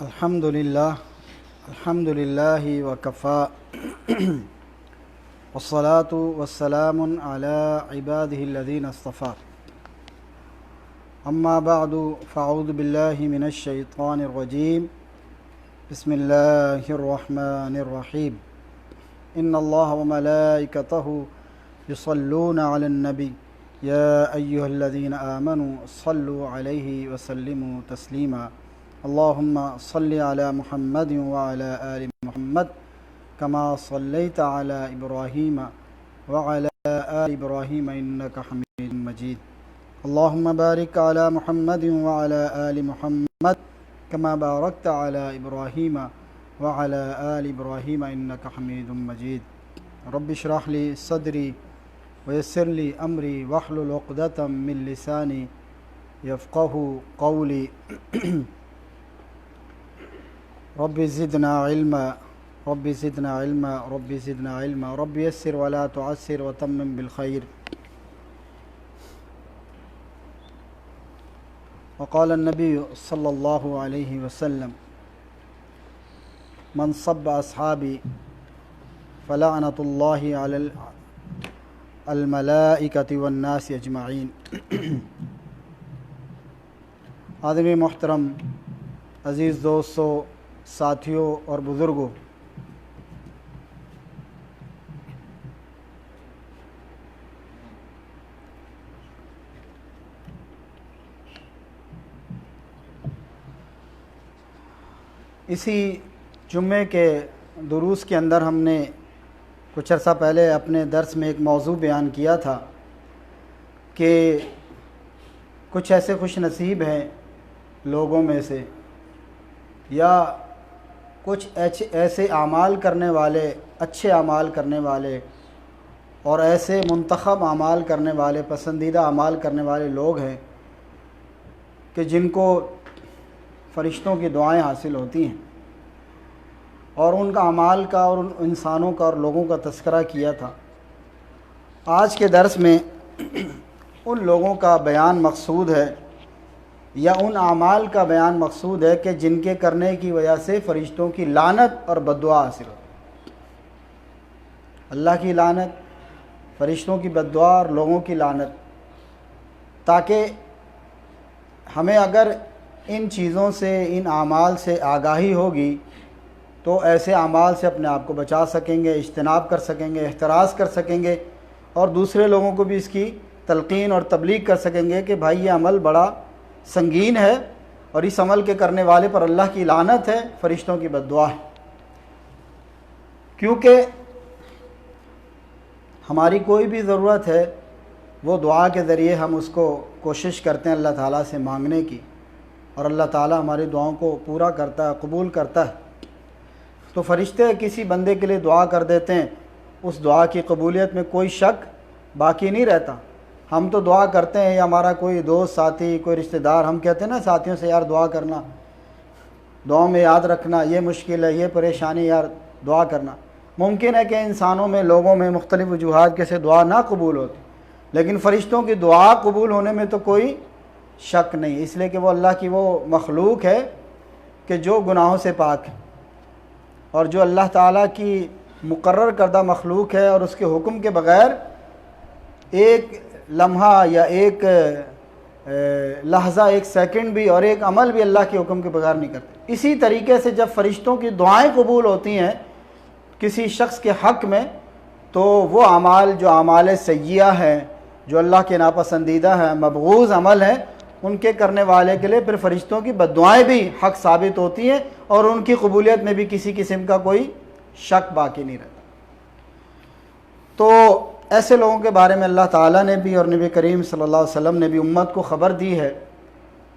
الحمد لله وكفى والصلاة والسلام على عباده الذين اصطفى أما بعد فأعوذ بالله من الشيطان الرجيم بسم الله الرحمن الرحيم إن الله وملائكته يصلون على النبي يا أيها الذين آمنوا صلوا عليه وسلموا تسليما اللهم صل على محمد وعلى آل محمد كما صليت على إبراهيم وعلى آل إبراهيم إنك حميد مجيد اللهم بارك على محمد وعلى آل محمد كما باركت على إبراهيم وعلى آل إبراهيم إنك حميد مجيد رب اشرح لي صدري ويسر لي أمري واحلل عقدة من لساني يفقه قولي رب زدنا علما رب زدنا علما رب زدنا علما رب يسر ولا تعسر وتمم بالخير وقال النبي صلى الله عليه وسلم من صب أصحابي فلعنة الله على الملائكة والناس اجمعین آدمی محترم، عزیز دوستوں، ساتھیوں اور بزرگوں، اسی جمعے کے دروس کے اندر ہم نے کچھ عرصہ پہلے اپنے درس میں ایک موضوع بیان کیا تھا کہ کچھ ایسے خوش نصیب ہیں لوگوں میں سے، یا کچھ ایسے اعمال کرنے والے، اچھے اعمال کرنے والے اور ایسے منتخب اعمال کرنے والے، پسندیدہ اعمال کرنے والے لوگ ہیں کہ جن کو فرشتوں کی دعائیں حاصل ہوتی ہیں، اور ان کا اعمال کا اور ان انسانوں کا اور لوگوں کا تذکرہ کیا تھا۔ آج کے درس میں ان لوگوں کا بیان مقصود ہے، یا ان اعمال کا بیان مقصود ہے کہ جن کے کرنے کی وجہ سے فرشتوں کی لعنت اور بددعا حاصل ہوتی ہے۔ اللہ کی لعنت، فرشتوں کی بددعا اور لوگوں کی لعنت، تاکہ ہمیں اگر ان چیزوں سے، ان اعمال سے آگاہی ہوگی تو ایسے اعمال سے اپنے آپ کو بچا سکیں گے، اجتناب کر سکیں گے، احتراز کر سکیں گے، اور دوسرے لوگوں کو بھی اس کی تلقین اور تبلیغ کر سکیں گے کہ بھائی یہ عمل بڑا سنگین ہے اور اس عمل کے کرنے والے پر اللہ کی لعنت ہے، فرشتوں کی بددعا ہے۔ کیونکہ ہماری کوئی بھی ضرورت ہے وہ دعا کے ذریعے ہم اس کو کوشش کرتے ہیں اللہ تعالیٰ سے مانگنے کی، اور اللہ تعالیٰ ہماری دعاؤں کو پورا کرتا ہے، قبول کرتا ہے۔ تو فرشتے کسی بندے کے لیے دعا کر دیتے ہیں، اس دعا کی قبولیت میں کوئی شک باقی نہیں رہتا۔ ہم تو دعا کرتے ہیں، یا ہمارا کوئی دوست، ساتھی، کوئی رشتہ دار، ہم کہتے ہیں نا ساتھیوں سے، یار دعا کرنا، دعاؤں میں یاد رکھنا، یہ مشکل ہے، یہ پریشانی، یار دعا کرنا۔ ممکن ہے کہ انسانوں میں، لوگوں میں مختلف وجوہات کے سے دعا نہ قبول ہوتی، لیکن فرشتوں کی دعا قبول ہونے میں تو کوئی شک نہیں، اس لیے کہ وہ اللہ کی وہ مخلوق ہے کہ جو گناہوں سے پاک ہے، اور جو اللہ تعالیٰ کی مقرر کردہ مخلوق ہے، اور اس کے حکم کے بغیر ایک لمحہ یا ایک لحظہ، ایک سیکنڈ بھی اور ایک عمل بھی اللہ کے حکم کے بغیر نہیں کرتے۔ اسی طریقے سے جب فرشتوں کی دعائیں قبول ہوتی ہیں کسی شخص کے حق میں، تو وہ اعمال جو اعمال سیئہ ہیں، جو اللہ کے ناپسندیدہ ہیں، مبغوض عمل ہیں، ان کے کرنے والے کے لیے پھر فرشتوں کی بددعائیں بھی حق ثابت ہوتی ہیں، اور ان کی قبولیت میں بھی کسی قسم کا کوئی شک باقی نہیں رہتا۔ تو ایسے لوگوں کے بارے میں اللہ تعالیٰ نے بھی اور نبی کریم صلی اللہ علیہ وسلم نے بھی امت کو خبر دی ہے۔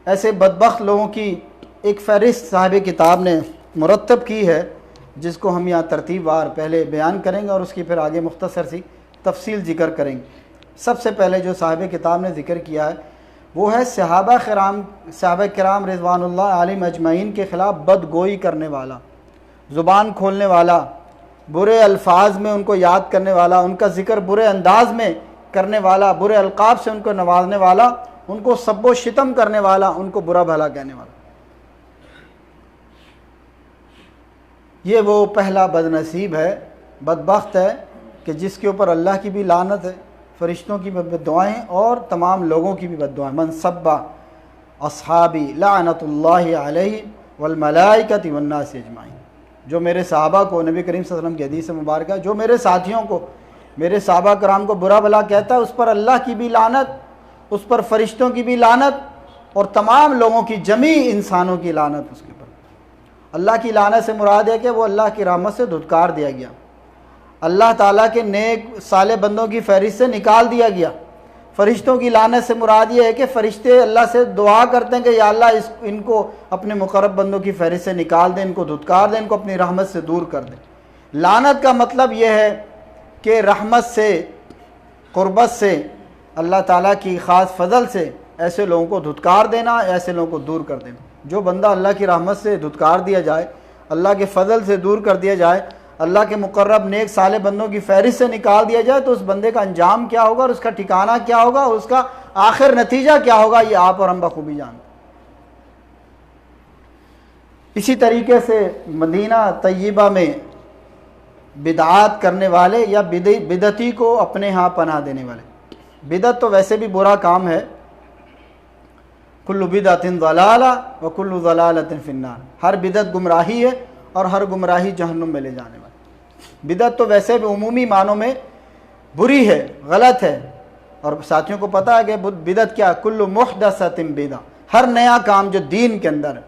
ایسے بدبخت لوگوں کی ایک فہرست صاحب کتاب نے مرتب کی ہے، جس کو ہم یہاں ترتیب وار پہلے بیان کریں گے اور اس کی پھر آگے مختصر سی تفصیل ذکر کریں گے۔ سب سے پہلے جو صاحب کتاب نے ذکر کیا ہے وہ ہے صحابہ کرام رضوان اللہ علیہم اجمعین کے خلاف بدگوئی کرنے والا، زبان کھولنے والا، برے الفاظ میں ان کو یاد کرنے والا، ان کا ذکر برے انداز میں کرنے والا، برے القاب سے ان کو نوازنے والا، ان کو سب و شتم کرنے والا، ان کو برا بھلا کہنے والا۔ یہ وہ پہلا بد نصیب ہے، بدبخت ہے کہ جس کے اوپر اللہ کی بھی لعنت ہے، فرشتوں کی بھی بد دعائیں اور تمام لوگوں کی بھی بد دعائیں۔ من سب اصحابی لعنت اللہ علیہ والملائکۃ والناس اجمعین، جو میرے صحابہ کو، نبی کریم صلی اللہ علیہ وسلم کی حدیث مبارکہ، جو میرے ساتھیوں کو، میرے صحابہ کرام کو برا بھلا کہتا ہے، اس پر اللہ کی بھی لعنت، اس پر فرشتوں کی بھی لعنت اور تمام لوگوں کی، جمیع انسانوں کی لعنت اس کے اوپر۔ اللہ کی لعنت سے مراد ہے کہ وہ اللہ کی رحمت سے دھتکار دیا گیا، اللہ تعالیٰ کے نیک صالح بندوں کی فہرست سے نکال دیا گیا۔ فرشتوں کی لعنت سے مراد یہ ہے کہ فرشتے اللہ سے دعا کرتے ہیں کہ یا اللہ ان کو اپنے مقرب بندوں کی فہرست سے نکال دیں، ان کو دھتکار دیں، ان کو اپنی رحمت سے دور کر دیں۔ لعنت کا مطلب یہ ہے کہ رحمت سے، قربت سے، اللہ تعالیٰ کی خاص فضل سے ایسے لوگوں کو دھتکار دینا، ایسے لوگوں کو دور کر دینا۔ جو بندہ اللہ کی رحمت سے دھتکار دیا جائے، اللہ کے فضل سے دور کر دیا جائے، اللہ کے مقرب نیک صالح بندوں کی فہرست سے نکال دیا جائے، تو اس بندے کا انجام کیا ہوگا اور اس کا ٹھکانہ کیا ہوگا اور اس کا آخر نتیجہ کیا ہوگا، یہ آپ اور ہم بخوبی جانتے ہیں۔ اسی طریقے سے مدینہ طیبہ میں بدعات کرنے والے یا بدعتی کو اپنے ہاں پناہ دینے والے، بدعت تو ویسے بھی برا کام ہے، کل بدعت ضلالہ وکل ضلالۃ فی النار، ہر بدعت گمراہی ہے اور ہر گمراہی جہنم میں لے جانے والی۔ بدعت تو ویسے بھی عمومی معنوں میں بری ہے، غلط ہے، اور ساتھیوں کو پتہ ہے کہ بدعت کیا، کل محدثۃ بدعہ، ہر نیا کام جو دین کے اندر ہے۔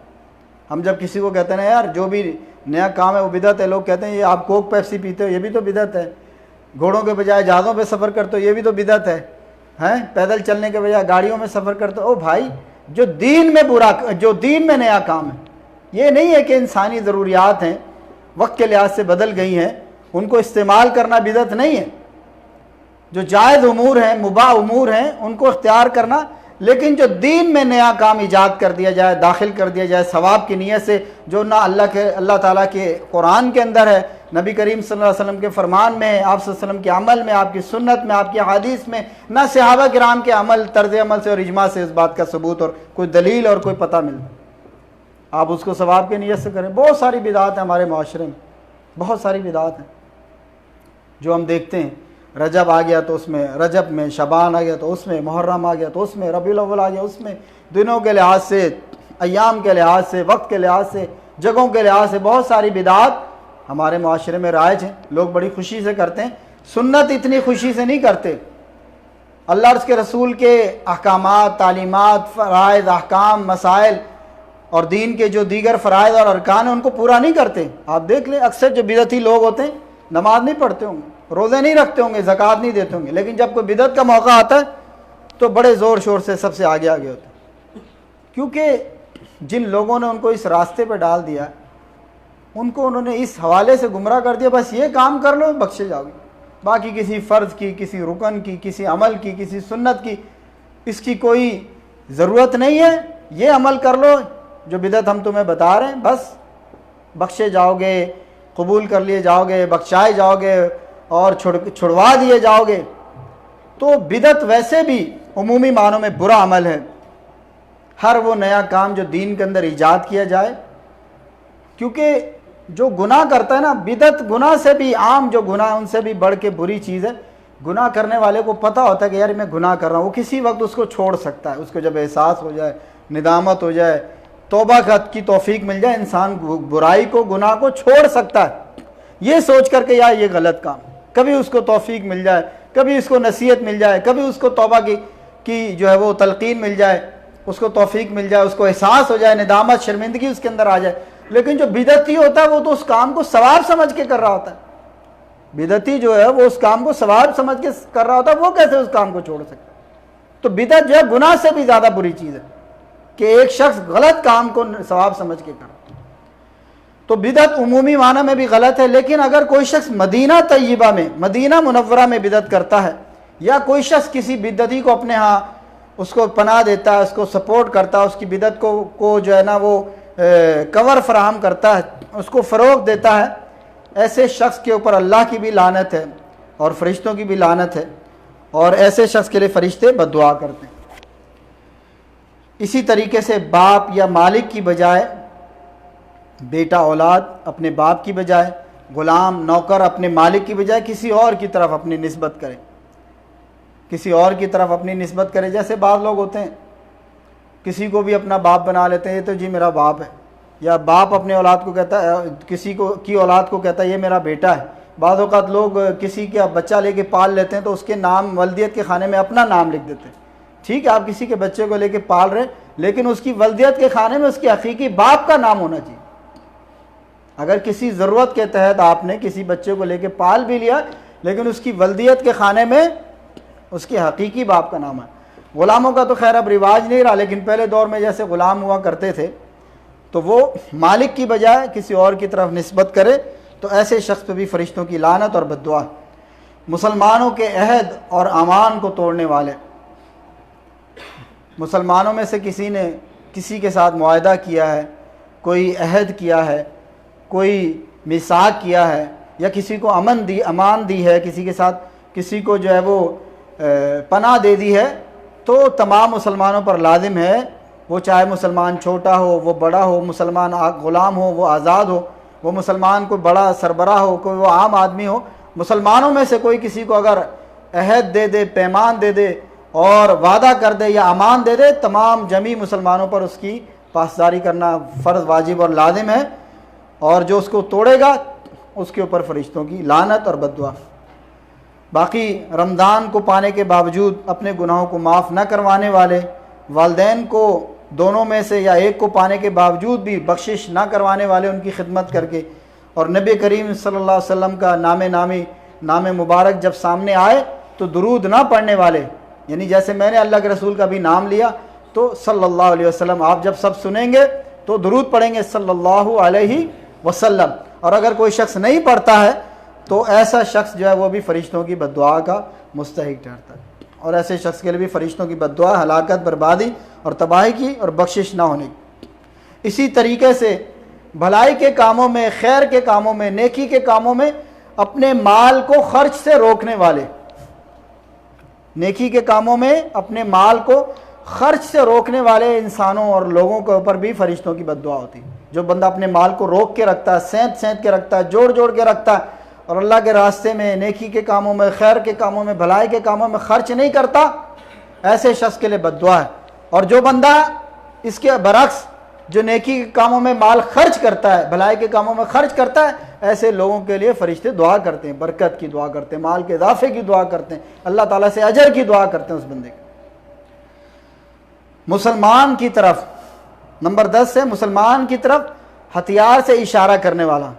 ہم جب کسی کو کہتے ہیں یار جو بھی نیا کام ہے وہ بدعت ہے، لوگ کہتے ہیں یہ آپ کوک پیپسی پیتے ہو، یہ بھی تو بدعت ہے، گھوڑوں کے بجائے جہازوں پہ سفر کرتے ہو، یہ بھی تو بدعت ہے، پیدل چلنے کے بجائے گاڑیوں میں سفر کرتے ہو۔ او بھائی، جو دین میں نیا کام ہے، یہ نہیں ہے کہ انسانی ضروریات ہیں، وقت کے لحاظ سے بدل گئی ہیں، ان کو استعمال کرنا بدعت نہیں ہے۔ جو جائز امور ہیں، مباح امور ہیں، ان کو اختیار کرنا، لیکن جو دین میں نیا کام ایجاد کر دیا جائے، داخل کر دیا جائے ثواب کی نیت سے، جو نہ اللہ تعالیٰ کے قرآن کے اندر ہے، نبی کریم صلی اللہ علیہ وسلم کے فرمان میں ہے، آپ صلی اللہ علیہ وسلم کے عمل میں، آپ کی سنت میں، آپ کی حدیث میں، نہ صحابہ کرام کے عمل، طرز عمل سے اور اجماع سے اس بات کا ثبوت اور کوئی دلیل اور کوئی پتہ ملتا، آپ اس کو ثواب کی نیت سے کریں۔ بہت ساری بدعات ہیں ہمارے معاشرے میں، بہت ساری بدعات ہیں جو ہم دیکھتے ہیں۔ رجب آ گیا تو اس میں، رجب میں شعبان آ گیا تو اس میں، محرم آ گیا تو اس میں، ربیع الاول آ گیا اس میں، دنوں کے لحاظ سے، ایام کے لحاظ سے، وقت کے لحاظ سے، جگہوں کے لحاظ سے بہت ساری بدعات ہمارے معاشرے میں رائج ہیں، لوگ بڑی خوشی سے کرتے ہیں۔ سنت اتنی خوشی سے نہیں کرتے، اللہ اور اس کے رسول کے احکامات، تعلیمات، فرائض، احکام، مسائل اور دین کے جو دیگر فرائض اور ارکان ہیں ان کو پورا نہیں کرتے۔ آپ دیکھ لیں اکثر جو بدعتی لوگ ہوتے ہیں نماز نہیں پڑھتے ہوں گے، روزے نہیں رکھتے ہوں گے، زکوٰۃ نہیں دیتے ہوں گے، لیکن جب کوئی بدعت کا موقع آتا ہے تو بڑے زور شور سے سب سے آگے آگے ہوتے ہیں، کیونکہ جن لوگوں نے ان کو اس راستے پہ ڈال دیا ان کو انہوں نے اس حوالے سے گمراہ کر دیا، بس یہ کام کر لو بخشے جاؤ گے، باقی کسی فرض کی، کسی رکن کی، کسی عمل کی، کسی سنت کی اس کی کوئی ضرورت نہیں ہے، یہ عمل کر لو جو بدعت ہم تمہیں بتا رہے ہیں، بس بخشے جاؤ گے، قبول کر لیے جاؤ گے، بخشائے جاؤ گے اور چھڑوا دیے جاؤ گے۔ تو بدعت ویسے بھی عمومی معنوں میں برا عمل ہے، ہر وہ نیا کام جو دین کے اندر ایجاد کیا جائے، کیونکہ جو گناہ کرتا ہے نا، بدعت گناہ سے بھی عام جو گناہ ان سے بھی بڑھ کے بری چیز ہے۔ گناہ کرنے والے کو پتہ ہوتا ہے کہ یار میں گناہ کر رہا ہوں، وہ کسی وقت اس کو چھوڑ سکتا ہے، اس کو جب احساس ہو جائے، ندامت ہو جائے، توبہ کی توفیق مل جائے، انسان برائی کو، گناہ کو چھوڑ سکتا ہے، یہ سوچ کر کہ یار یہ غلط کام، کبھی اس کو توفیق مل جائے، کبھی اس کو نصیحت مل جائے، کبھی اس کو توبہ کی جو ہے وہ تلقین مل جائے، اس کو توفیق مل جائے، اس کو احساس ہو جائے، ندامت، شرمندگی اس کے اندر آ جائے۔ لیکن جو بدعتی ہوتا ہے وہ تو اس کام کو ثواب سمجھ کے کر رہا ہوتا ہے، بدعتی جو ہے وہ اس کام کو ثواب سمجھ کے کر رہا ہوتا ہے، وہ کیسے اس کام کو چھوڑ سکتا ہے؟ تو بدعت جو ہے گناہ سے بھی زیادہ بری چیز ہے کہ ایک شخص غلط کام کو ثواب سمجھ کے کر رہا ہے۔ تو بدعت عمومی معنی میں بھی غلط ہے، لیکن اگر کوئی شخص مدینہ طیبہ میں، مدینہ منورہ میں بدعت کرتا ہے، یا کوئی شخص کسی بدعتی کو اپنے ہاں اس کو پناہ دیتا ہے، اس کو سپورٹ کرتا ہے، اس کی بدعت کو جو ہے نا وہ کور فراہم کرتا ہے، اس کو فروغ دیتا ہے، ایسے شخص کے اوپر اللہ کی بھی لعنت ہے اور فرشتوں کی بھی لعنت ہے، اور ایسے شخص کے لیے فرشتے بد دعا کرتے ہیں۔ اسی طریقے سے باپ یا مالک کی بجائے بیٹا اولاد اپنے باپ کی بجائے، غلام نوکر اپنے مالک کی بجائے کسی اور کی طرف اپنی نسبت کرے، کسی اور کی طرف اپنی نسبت کرے۔ جیسے بعض لوگ ہوتے ہیں کسی کو بھی اپنا باپ بنا لیتے ہیں، یہ تو جی میرا باپ ہے، یا باپ اپنے اولاد کو کہتا ہے، کسی کو کی اولاد کو کہتا ہے یہ میرا بیٹا ہے۔ بعض اوقات لوگ کسی کا بچہ لے کے پال لیتے ہیں تو اس کے نام ولدیت کے خانے میں اپنا نام لکھ دیتے ہیں۔ ٹھیک ہے، آپ کسی کے بچے کو لے کے پال رہے، لیکن اس کی ولدیت کے خانے میں اس کے حقیقی باپ کا نام ہونا چاہیے۔ اگر کسی ضرورت کے تحت آپ نے کسی بچے کو لے کے پال بھی لیا، لیکن اس کی ولدیت کے خانے میں اس کے حقیقی باپ کا نام ہے۔ غلاموں کا تو خیر اب رواج نہیں رہا، لیکن پہلے دور میں جیسے غلام ہوا کرتے تھے تو وہ مالک کی بجائے کسی اور کی طرف نسبت کرے تو ایسے شخص پہ بھی فرشتوں کی لعنت اور بد دعا۔ مسلمانوں کے عہد اور امان کو توڑنے والے، مسلمانوں میں سے کسی نے کسی کے ساتھ معاہدہ کیا ہے، کوئی عہد کیا ہے، کوئی میثاق کیا ہے، یا کسی کو امان دی ہے، کسی کے ساتھ کسی کو جو ہے وہ پناہ دے دی ہے، تو تمام مسلمانوں پر لازم ہے، وہ چاہے مسلمان چھوٹا ہو، وہ بڑا ہو، مسلمان غلام ہو، وہ آزاد ہو، وہ مسلمان کوئی بڑا سربراہ ہو، کوئی وہ عام آدمی ہو، مسلمانوں میں سے کوئی کسی کو اگر عہد دے دے، پیمان دے دے اور وعدہ کر دے یا امان دے دے، تمام جمیع مسلمانوں پر اس کی پاسداری کرنا فرض، واجب اور لازم ہے، اور جو اس کو توڑے گا اس کے اوپر فرشتوں کی لعنت اور بد دعا۔ باقی رمضان کو پانے کے باوجود اپنے گناہوں کو معاف نہ کروانے والے، والدین کو دونوں میں سے یا ایک کو پانے کے باوجود بھی بخشش نہ کروانے والے ان کی خدمت کر کے، اور نبی کریم صلی اللہ علیہ وسلم کا نام مبارک جب سامنے آئے تو درود نہ پڑھنے والے، یعنی جیسے میں نے اللہ کے رسول کا بھی نام لیا تو صلی اللہ علیہ وسلم آپ جب سب سنیں گے تو درود پڑھیں گے صلی اللہ علیہ وسلم، اور اگر کوئی شخص نہیں پڑھتا ہے تو ایسا شخص جو ہے وہ بھی فرشتوں کی بد دعا کا مستحق ٹھہرتا ہے، اور ایسے شخص کے لیے بھی فرشتوں کی بد دعا ہلاکت، بربادی اور تباہی کی اور بخشش نہ ہونے کی۔ اسی طریقے سے بھلائی کے کاموں میں، خیر کے کاموں میں، نیکی کے کاموں میں اپنے مال کو خرچ سے روکنے والے، نیکی کے کاموں میں اپنے مال کو خرچ سے روکنے والے انسانوں اور لوگوں کے اوپر بھی فرشتوں کی بد دعا ہوتی ہے۔ جو بندہ اپنے مال کو روک کے رکھتا ہے، سینت کے رکھتا ہے، جوڑ کے رکھتا ہے، اور اللہ کے راستے میں، نیکی کے کاموں میں، خیر کے کاموں میں، بھلائی کے کاموں میں خرچ نہیں کرتا، ایسے شخص کے لیے بد دعا ہے۔ اور جو بندہ اس کے برعکس جو نیکی کے کاموں میں مال خرچ کرتا ہے، بھلائی کے کاموں میں خرچ کرتا ہے، ایسے لوگوں کے لیے فرشتے دعا کرتے ہیں، برکت کی دعا کرتے ہیں، مال کے اضافے کی دعا کرتے ہیں، اللہ تعالیٰ سے اجر کی دعا کرتے ہیں اس بندے کی۔ مسلمان کی طرف نمبر 10 ہے مسلمان کی طرف ہتھیار سے اشارہ کرنے والا۔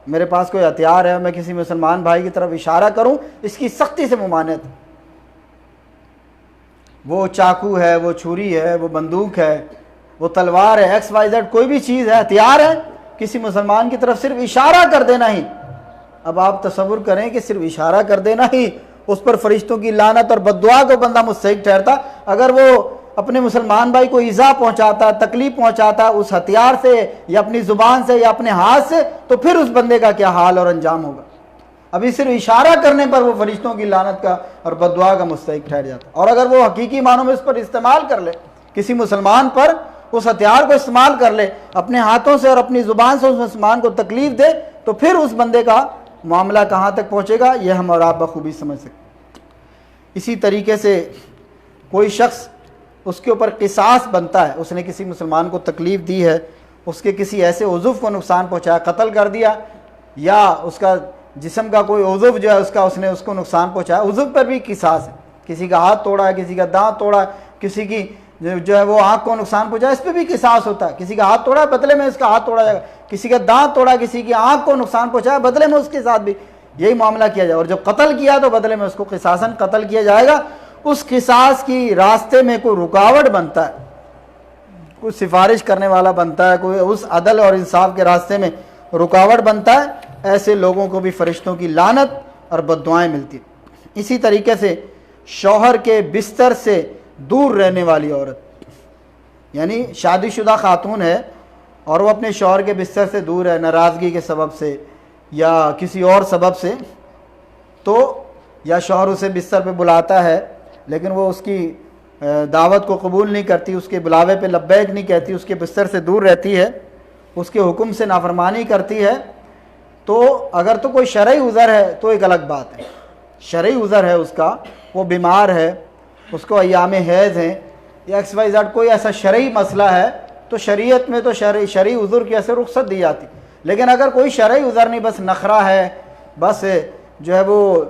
میرے پاس کوئی ہتھیار ہے، میں کسی مسلمان بھائی کی طرف اشارہ کروں، اس کی سختی سے ممانعت۔ وہ چاقو ہے، وہ چھری ہے، وہ بندوق ہے، وہ تلوار ہے، XYZ کوئی بھی چیز ہے، ہتھیار ہے، کسی مسلمان کی طرف صرف اشارہ کر دینا ہی، اب آپ تصور کریں کہ صرف اشارہ کر دینا ہی اس پر فرشتوں کی لعنت اور بد دعا کو بندہ مستحق ٹھہرتا۔ اگر وہ اپنے مسلمان بھائی کو ایذا پہنچاتا، تکلیف پہنچاتا اس ہتھیار سے یا اپنی زبان سے یا اپنے ہاتھ سے، تو پھر اس بندے کا کیا حال اور انجام ہوگا۔ ابھی صرف اشارہ کرنے پر وہ فرشتوں کی لعنت کا اور بد دعا کا مستحق ٹھہر جاتا، اور اگر وہ حقیقی معنوں میں اس پر استعمال کر لے، کسی مسلمان پر اس ہتھیار کو استعمال کر لے، اپنے ہاتھوں سے اور اپنی زبان سے اس مسلمان کو تکلیف دے، تو پھر اس بندے کا معاملہ کہاں تک پہنچے گا، یہ ہم اور آپ بخوبی سمجھ سکتے۔ اسی طریقے سے کوئی شخص اس کے اوپر قصاص بنتا ہے، اس نے کسی مسلمان کو تکلیف دی ہے، اس کے کسی ایسے عضو کو نقصان پہنچایا، قتل کر دیا، یا اس کا جسم کا کوئی عضو جو ہے اس نے اس کو نقصان پہنچایا، عضو پر بھی قصاص ہے، کسی کا ہاتھ توڑا ہے، کسی کا دانت توڑا ہے، کسی کی جو ہے وہ آنکھ کو نقصان پہنچایا، اس پہ بھی قصاص ہوتا ہے، کسی کا ہاتھ توڑا ہے بدلے میں اس کا ہاتھ توڑا جائے گا، کسی کا دانت توڑا، کسی کی آنکھ کو نقصان پہنچایا بدلے میں اس کے ساتھ بھی یہی معاملہ کیا جائے، اور جب قتل کیا تو بدلے میں اس کو قصاصاً قتل کیا جائے گا۔ اس قصاص کی راستے میں کوئی رکاوٹ بنتا ہے، کوئی سفارش کرنے والا بنتا ہے، کوئی اس عدل اور انصاف کے راستے میں رکاوٹ بنتا ہے، ایسے لوگوں کو بھی فرشتوں کی لعنت اور بد دعائیں ملتی ہیں۔ اسی طریقے سے شوہر کے بستر سے دور رہنے والی عورت، یعنی شادی شدہ خاتون ہے اور وہ اپنے شوہر کے بستر سے دور ہے، ناراضگی کے سبب سے یا کسی اور سبب سے، تو یا شوہر اسے بستر پہ بلاتا ہے لیکن وہ اس کی دعوت کو قبول نہیں کرتی، اس کے بلاوے پہ لبیک نہیں کہتی، اس کے بستر سے دور رہتی ہے، اس کے حکم سے نافرمانی کرتی ہے تو اگر تو کوئی شرعی عذر ہے تو ایک الگ بات ہے، شرعی عذر ہے اس کا، وہ بیمار ہے، اس کو ایام حیض ہیں یا ایکس وائی زیڈ کوئی ایسا شرعی مسئلہ ہے تو شریعت میں تو شرعی عذر کی ایسے رخصت دی جاتی. لیکن اگر کوئی شرعی عذر نہیں، بس نخرہ ہے، بس جو ہے وہ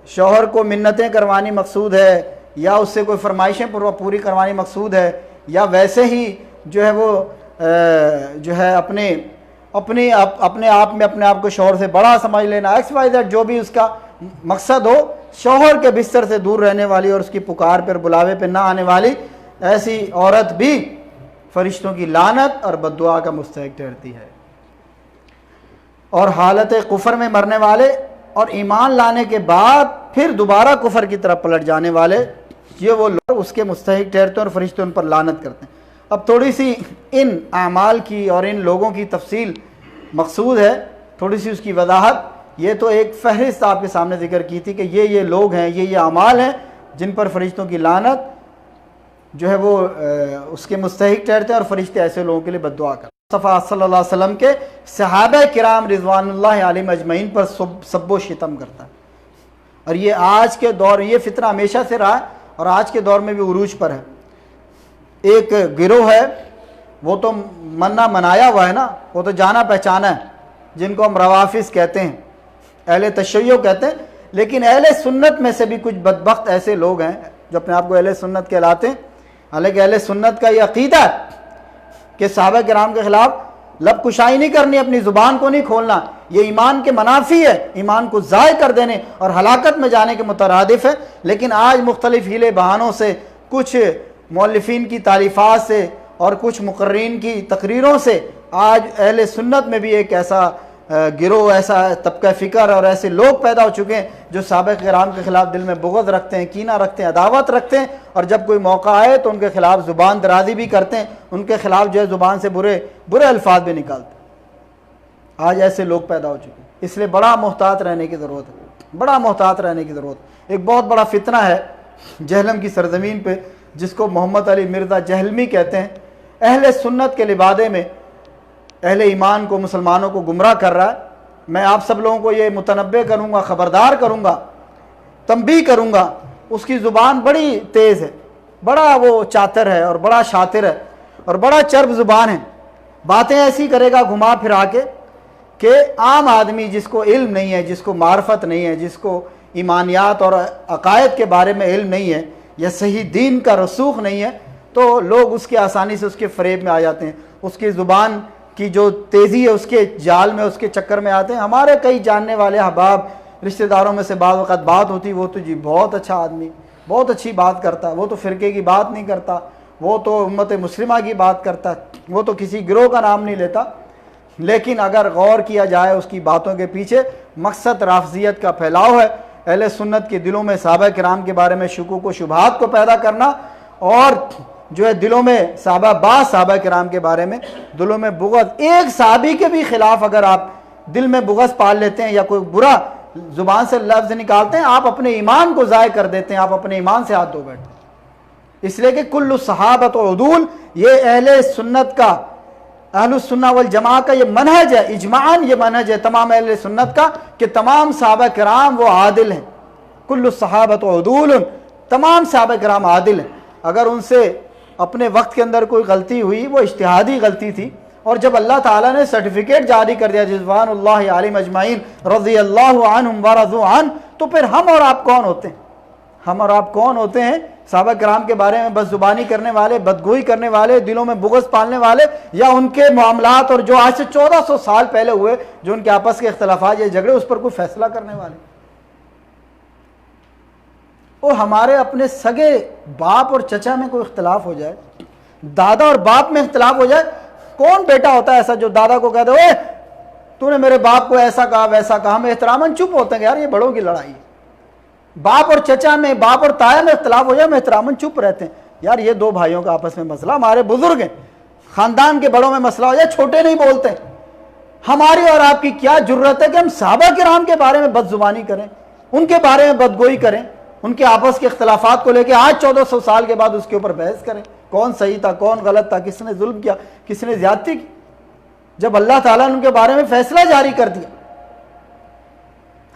شوہر کو منتیں کروانی مقصود ہے یا اس سے کوئی فرمائشیں پوری کروانی مقصود ہے یا ویسے ہی جو ہے وہ جو ہے اپنے آپ میں اپنے آپ کو شوہر سے بڑا سمجھ لینا، ایکس وائی زیڈ جو بھی اس کا مقصد ہو، شوہر کے بستر سے دور رہنے والی اور اس کی پکار پر بلاوے پہ نہ آنے والی ایسی عورت بھی فرشتوں کی لعنت اور بد دعا کا مستحق ٹھہرتی ہے. اور حالت کفر میں مرنے والے اور ایمان لانے کے بعد پھر دوبارہ کفر کی طرف پلٹ جانے والے، یہ وہ لوگ اس کے مستحق ٹھہرتے ہیں اور فرشتے ان پر لعنت کرتے ہیں. اب تھوڑی سی ان اعمال کی اور ان لوگوں کی تفصیل مقصود ہے، تھوڑی سی اس کی وضاحت. یہ تو ایک فہرست آپ کے سامنے ذکر کی تھی کہ یہ لوگ ہیں، یہ اعمال ہیں جن پر فرشتوں کی لعنت جو ہے وہ اس کے مستحق ٹھہرتے ہیں اور فرشتے ایسے لوگوں کے لیے بد دعا کرتے ہیں. مصطفیٰ صلی اللہ علیہ وسلم کے صحابہ کرام رضوان اللہ علیہم اجمعین پر سب و شتم کرتا ہے. اور یہ آج کے دور، یہ فتنہ ہمیشہ سے رہا ہے اور آج کے دور میں بھی عروج پر ہے. ایک گروہ ہے، وہ تو منا منایا ہوا ہے نا، وہ تو جانا پہچانا ہے، جن کو ہم روافظ کہتے ہیں، اہل تشیع کہتے ہیں. لیکن اہل سنت میں سے بھی کچھ بدبخت ایسے لوگ ہیں جو اپنے آپ کو اہل سنت کہلاتے ہیں. حالانکہ اہل سنت کا یہ عقیدہ ہے کہ صحابہ کرام کے خلاف لب کشائی نہیں کرنی، اپنی زبان کو نہیں کھولنا، یہ ایمان کے منافی ہے، ایمان کو ضائع کر دینے اور ہلاکت میں جانے کے مترادف ہے. لیکن آج مختلف ہیلے بہانوں سے، کچھ مؤلفین کی تالیفات سے اور کچھ مقررین کی تقریروں سے آج اہل سنت میں بھی ایک ایسا گروہ، ایسا طبقہ فکر اور ایسے لوگ پیدا ہو چکے ہیں جو صحابہ کرام کے خلاف دل میں بغض رکھتے ہیں، کینہ رکھتے ہیں، عداوت رکھتے ہیں، اور جب کوئی موقع آئے تو ان کے خلاف زبان درازی بھی کرتے ہیں، ان کے خلاف جو ہے زبان سے برے الفاظ بھی نکالتے ہیں. آج ایسے لوگ پیدا ہو چکے ہیں، اس لیے بڑا محتاط رہنے کی ضرورت ہے، بڑا محتاط رہنے کی ضرورت. ایک بہت بڑا فتنہ ہے جہلم کی سرزمین پہ جس کو محمد علی مرزا جہلمی کہتے ہیں، اہل سنت کے لبادے میں اہل ایمان کو، مسلمانوں کو گمراہ کر رہا ہے. میں آپ سب لوگوں کو یہ متنبہ کروں گا، خبردار کروں گا، تنبیہ کروں گا. اس کی زبان بڑی تیز ہے، بڑا وہ چاتر ہے اور بڑا شاطر ہے اور بڑا چرب زبان ہے. باتیں ایسی کرے گا گھما پھرا کے کہ عام آدمی جس کو علم نہیں ہے، جس کو معرفت نہیں ہے، جس کو ایمانیات اور عقائد کے بارے میں علم نہیں ہے یا صحیح دین کا رسوخ نہیں ہے، تو لوگ اس کے آسانی سے اس کے فریب میں آ جاتے ہیں. اس کی زبان کی جو تیزی ہے اس کے جال میں، اس کے چکر میں آتے ہیں. ہمارے کئی جاننے والے احباب، رشتہ داروں میں سے بعض وقت بات ہوتی، وہ تو جی بہت اچھا آدمی، بہت اچھی بات کرتا، وہ تو فرقے کی بات نہیں کرتا، وہ تو امت مسلمہ کی بات کرتا، وہ تو کسی گروہ کا نام نہیں لیتا. لیکن اگر غور کیا جائے اس کی باتوں کے پیچھے مقصد رافضیت کا پھیلاؤ ہے، اہل سنت کے دلوں میں صحابہ کرام کے بارے میں شکوک و شبہات کو پیدا کرنا اور جو ہے دلوں میں بعض صحابہ کرام کے بارے میں دلوں میں بغض. ایک صحابی کے بھی خلاف اگر آپ دل میں بغض پال لیتے ہیں یا کوئی برا زبان سے لفظ نکالتے ہیں، آپ اپنے ایمان کو ضائع کر دیتے ہیں، آپ اپنے ایمان سے ہاتھ دھو بیٹھتے ہیں. اس لیے کہ کل صحابت و عدول، یہ اہل سنت کا، اہل السنہ والجماعہ کا یہ منہج ہے، اجماعاً یہ منہج ہے تمام اہل سنت کا کہ تمام صحابہ کرام وہ عادل ہیں. کل صحابت و عدول، تمام صحابہ کرام عادل ہیں. اگر ان سے اپنے وقت کے اندر کوئی غلطی ہوئی، وہ اجتہادی غلطی تھی، اور جب اللہ تعالیٰ نے سرٹیفکیٹ جاری کر دیا رضوان اللہ علیہم اجمعین رضی اللہ عنہم ورضوا عنہ، تو پھر ہم اور آپ کون ہوتے ہیں؟ ہم اور آپ کون ہوتے ہیں صحابہ کرام کے بارے میں بد زبانی کرنے والے، بدگوئی کرنے والے، دلوں میں بغض پالنے والے، یا ان کے معاملات اور جو آج سے 1400 سال پہلے ہوئے جو ان کے آپس کے اختلافات یا جھگڑے، اس پر کوئی فیصلہ کرنے والے؟ وہ ہمارے اپنے سگے باپ اور چچا میں کوئی اختلاف ہو جائے، دادا اور باپ میں اختلاف ہو جائے، کون بیٹا ہوتا ہے ایسا جو دادا کو کہہ دے اے تو نے میرے باپ کو ایسا کہا ویسا کہا؟ ہم احتراماً چپ ہوتے ہیں کہ یار یہ بڑوں کی لڑائی ہے. باپ اور چچا میں، باپ اور تایا میں اختلاف ہو جائے، ہم احتراماً چپ رہتے ہیں، یار یہ دو بھائیوں کا آپس میں مسئلہ، ہمارے بزرگ ہیں، خاندان کے بڑوں میں مسئلہ ہو جائے، چھوٹے نہیں بولتے. ہماری اور آپ کی کیا جرت ہے کہ ہم صحابہ کرام کے بارے میں بد زبانی کریں، ان کے بارے میں بدگوئی کریں، ان کے آپس کے اختلافات کو لے کے آج 1400 سال کے بعد اس کے اوپر بحث کریں، کون صحیح تھا، کون غلط تھا، کس نے ظلم کیا، کس نے زیادتی کی. جب اللہ تعالیٰ نے ان کے بارے میں فیصلہ جاری کر دیا.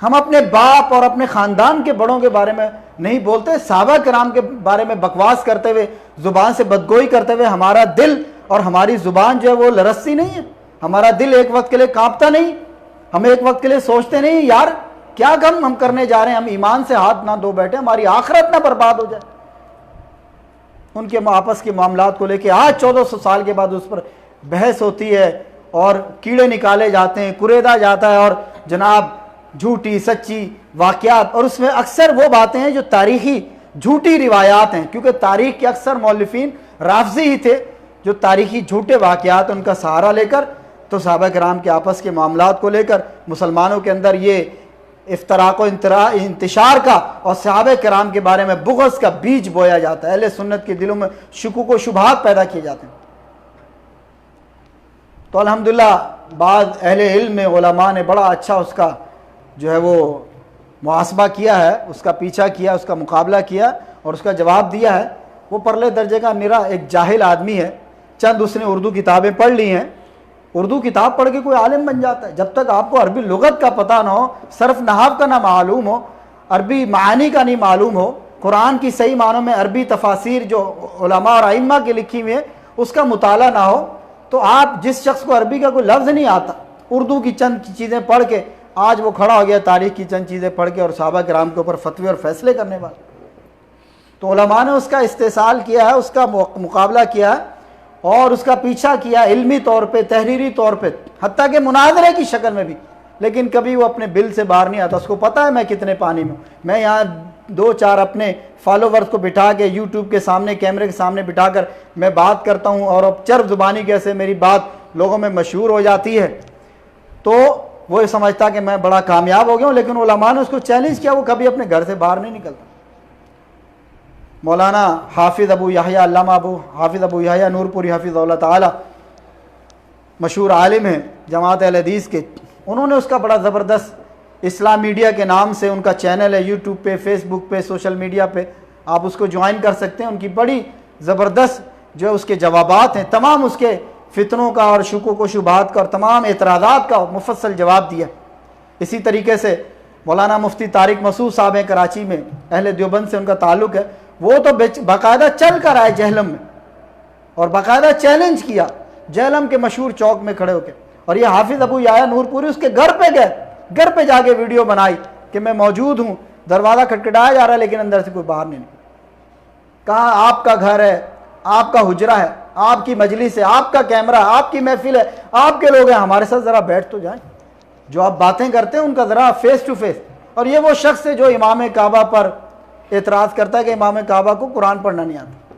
ہم اپنے باپ اور اپنے خاندان کے بڑوں کے بارے میں نہیں بولتے. صحابہ کرام کے بارے میں بکواس کرتے ہوئے, زبان سے بدگوئی کرتے ہوئے ہمارا دل اور ہماری زبان جو ہے وہ لرزتی نہیں ہے. ہمارا دل ایک وقت کے لیے کانپتا نہیں. ہم ایک وقت کے لیے سوچتے نہیں یار کیا غم ہم کرنے جا رہے ہیں, ہم ایمان سے ہاتھ نہ دھو بیٹھے, ہماری آخرت نہ برباد ہو جائے. ان کے آپس کے معاملات کو لے کے آج 1400 سال کے بعد اس پر بحث ہوتی ہے اور کیڑے نکالے جاتے ہیں, کریدا جاتا ہے, اور جناب جھوٹی سچی واقعات, اور اس میں اکثر وہ باتیں ہیں جو تاریخی جھوٹی روایات ہیں, کیونکہ تاریخ کے اکثر مؤلفین رافضی ہی تھے جو تاریخی جھوٹے واقعات ان کا سہارا لے کر تو صحابہ کرام کے آپس کے معاملات کو لے کر مسلمانوں کے اندر یہ افتراق و انتشار کا اور صحابہ کرام کے بارے میں بغض کا بیج بویا جاتا ہے. اہل سنت کے دلوں میں شکوک و شبہات پیدا کیے جاتے ہیں. تو الحمدللہ بعض اہل علم میں علماء نے بڑا اچھا اس کا جو ہے وہ محاسبہ کیا ہے, اس کا پیچھا کیا, اس کا مقابلہ کیا اور اس کا جواب دیا ہے. وہ پرلے درجے کا میرا ایک جاہل آدمی ہے, چند اس نے اردو کتابیں پڑھ لی ہیں. اردو کتاب پڑھ کے کوئی عالم بن جاتا ہے؟ جب تک آپ کو عربی لغت کا پتہ نہ ہو, صرف نحو کا نہ معلوم ہو, عربی معانی کا نہیں معلوم ہو, قرآن کی صحیح معنوں میں عربی تفاسیر جو علماء اور ائمہ کی لکھی ہوئی ہے اس کا مطالعہ نہ ہو, تو آپ جس شخص کو عربی کا کوئی لفظ نہیں آتا, اردو کی چند چیزیں پڑھ کے آج وہ کھڑا ہو گیا تاریخ کی چند چیزیں پڑھ کے اور صحابہ کرام کے اوپر فتوے اور فیصلے کرنے والا. تو علماء نے اس کا استحصال کیا ہے, اس کا مقابلہ کیا ہے اور اس کا پیچھا کیا علمی طور پہ, تحریری طور پہ, حتیٰ کہ مناظرے کی شکل میں بھی. لیکن کبھی وہ اپنے بل سے باہر نہیں آتا. اس کو پتہ ہے میں کتنے پانی میں ہوں. میں یہاں 2-4 اپنے فالوورز کو بٹھا کے یوٹیوب کے سامنے, کیمرے کے سامنے بٹھا کر میں بات کرتا ہوں اور اب چرب زبانی کیسے میری بات لوگوں میں مشہور ہو جاتی ہے, تو وہ سمجھتا کہ میں بڑا کامیاب ہو گیا ہوں. لیکن علماء نے اس کو چیلنج کیا, وہ کبھی اپنے گھر سے باہر نہیں نکلتا. مولانا حافظ ابو یحییٰ, علامہ حافظ ابو یحییٰ نور پوری حافظ اللہ تعالی, مشہور عالم ہیں جماعت اہل حدیث کے. انہوں نے اس کا بڑا زبردست اسلام میڈیا کے نام سے ان کا چینل ہے یوٹیوب پہ, فیس بک پہ, سوشل میڈیا پہ, آپ اس کو جوائن کر سکتے ہیں. ان کی بڑی زبردست جو ہے اس کے جوابات ہیں, تمام اس کے فتنوں کا اور شکوک و شبہات کا اور تمام اعتراضات کا مفصل جواب دیا. اسی طریقے سے مولانا مفتی طارق مسعود صاحب ہیں کراچی میں, اہل دیوبند سے ان کا تعلق ہے. وہ تو باقاعدہ چل کر آئے جہلم میں اور باقاعدہ چیلنج کیا جہلم کے مشہور چوک میں کھڑے ہو کے, اور یہ حافظ ابو یحییٰ نور پوری اس کے گھر پہ گئے, گھر پہ جا کے ویڈیو بنائی کہ میں موجود ہوں, دروازہ کھٹکھٹایا جا رہا ہے لیکن اندر سے کوئی باہر نہیں نکلا. کہاں آپ کا گھر ہے, آپ کا حجرہ ہے, آپ کی مجلس ہے, آپ کا کیمرہ, آپ کی محفل ہے, آپ کے لوگ ہیں, ہمارے ساتھ ذرا بیٹھ تو جائیں. جو آپ باتیں کرتے ہیں ان کا ذرا فیس ٹو فیس. اور یہ وہ شخص ہے جو امام کعبہ پر اعتراض کرتا ہے کہ امام کعبہ کو قرآن پڑھنا نہیں آتا,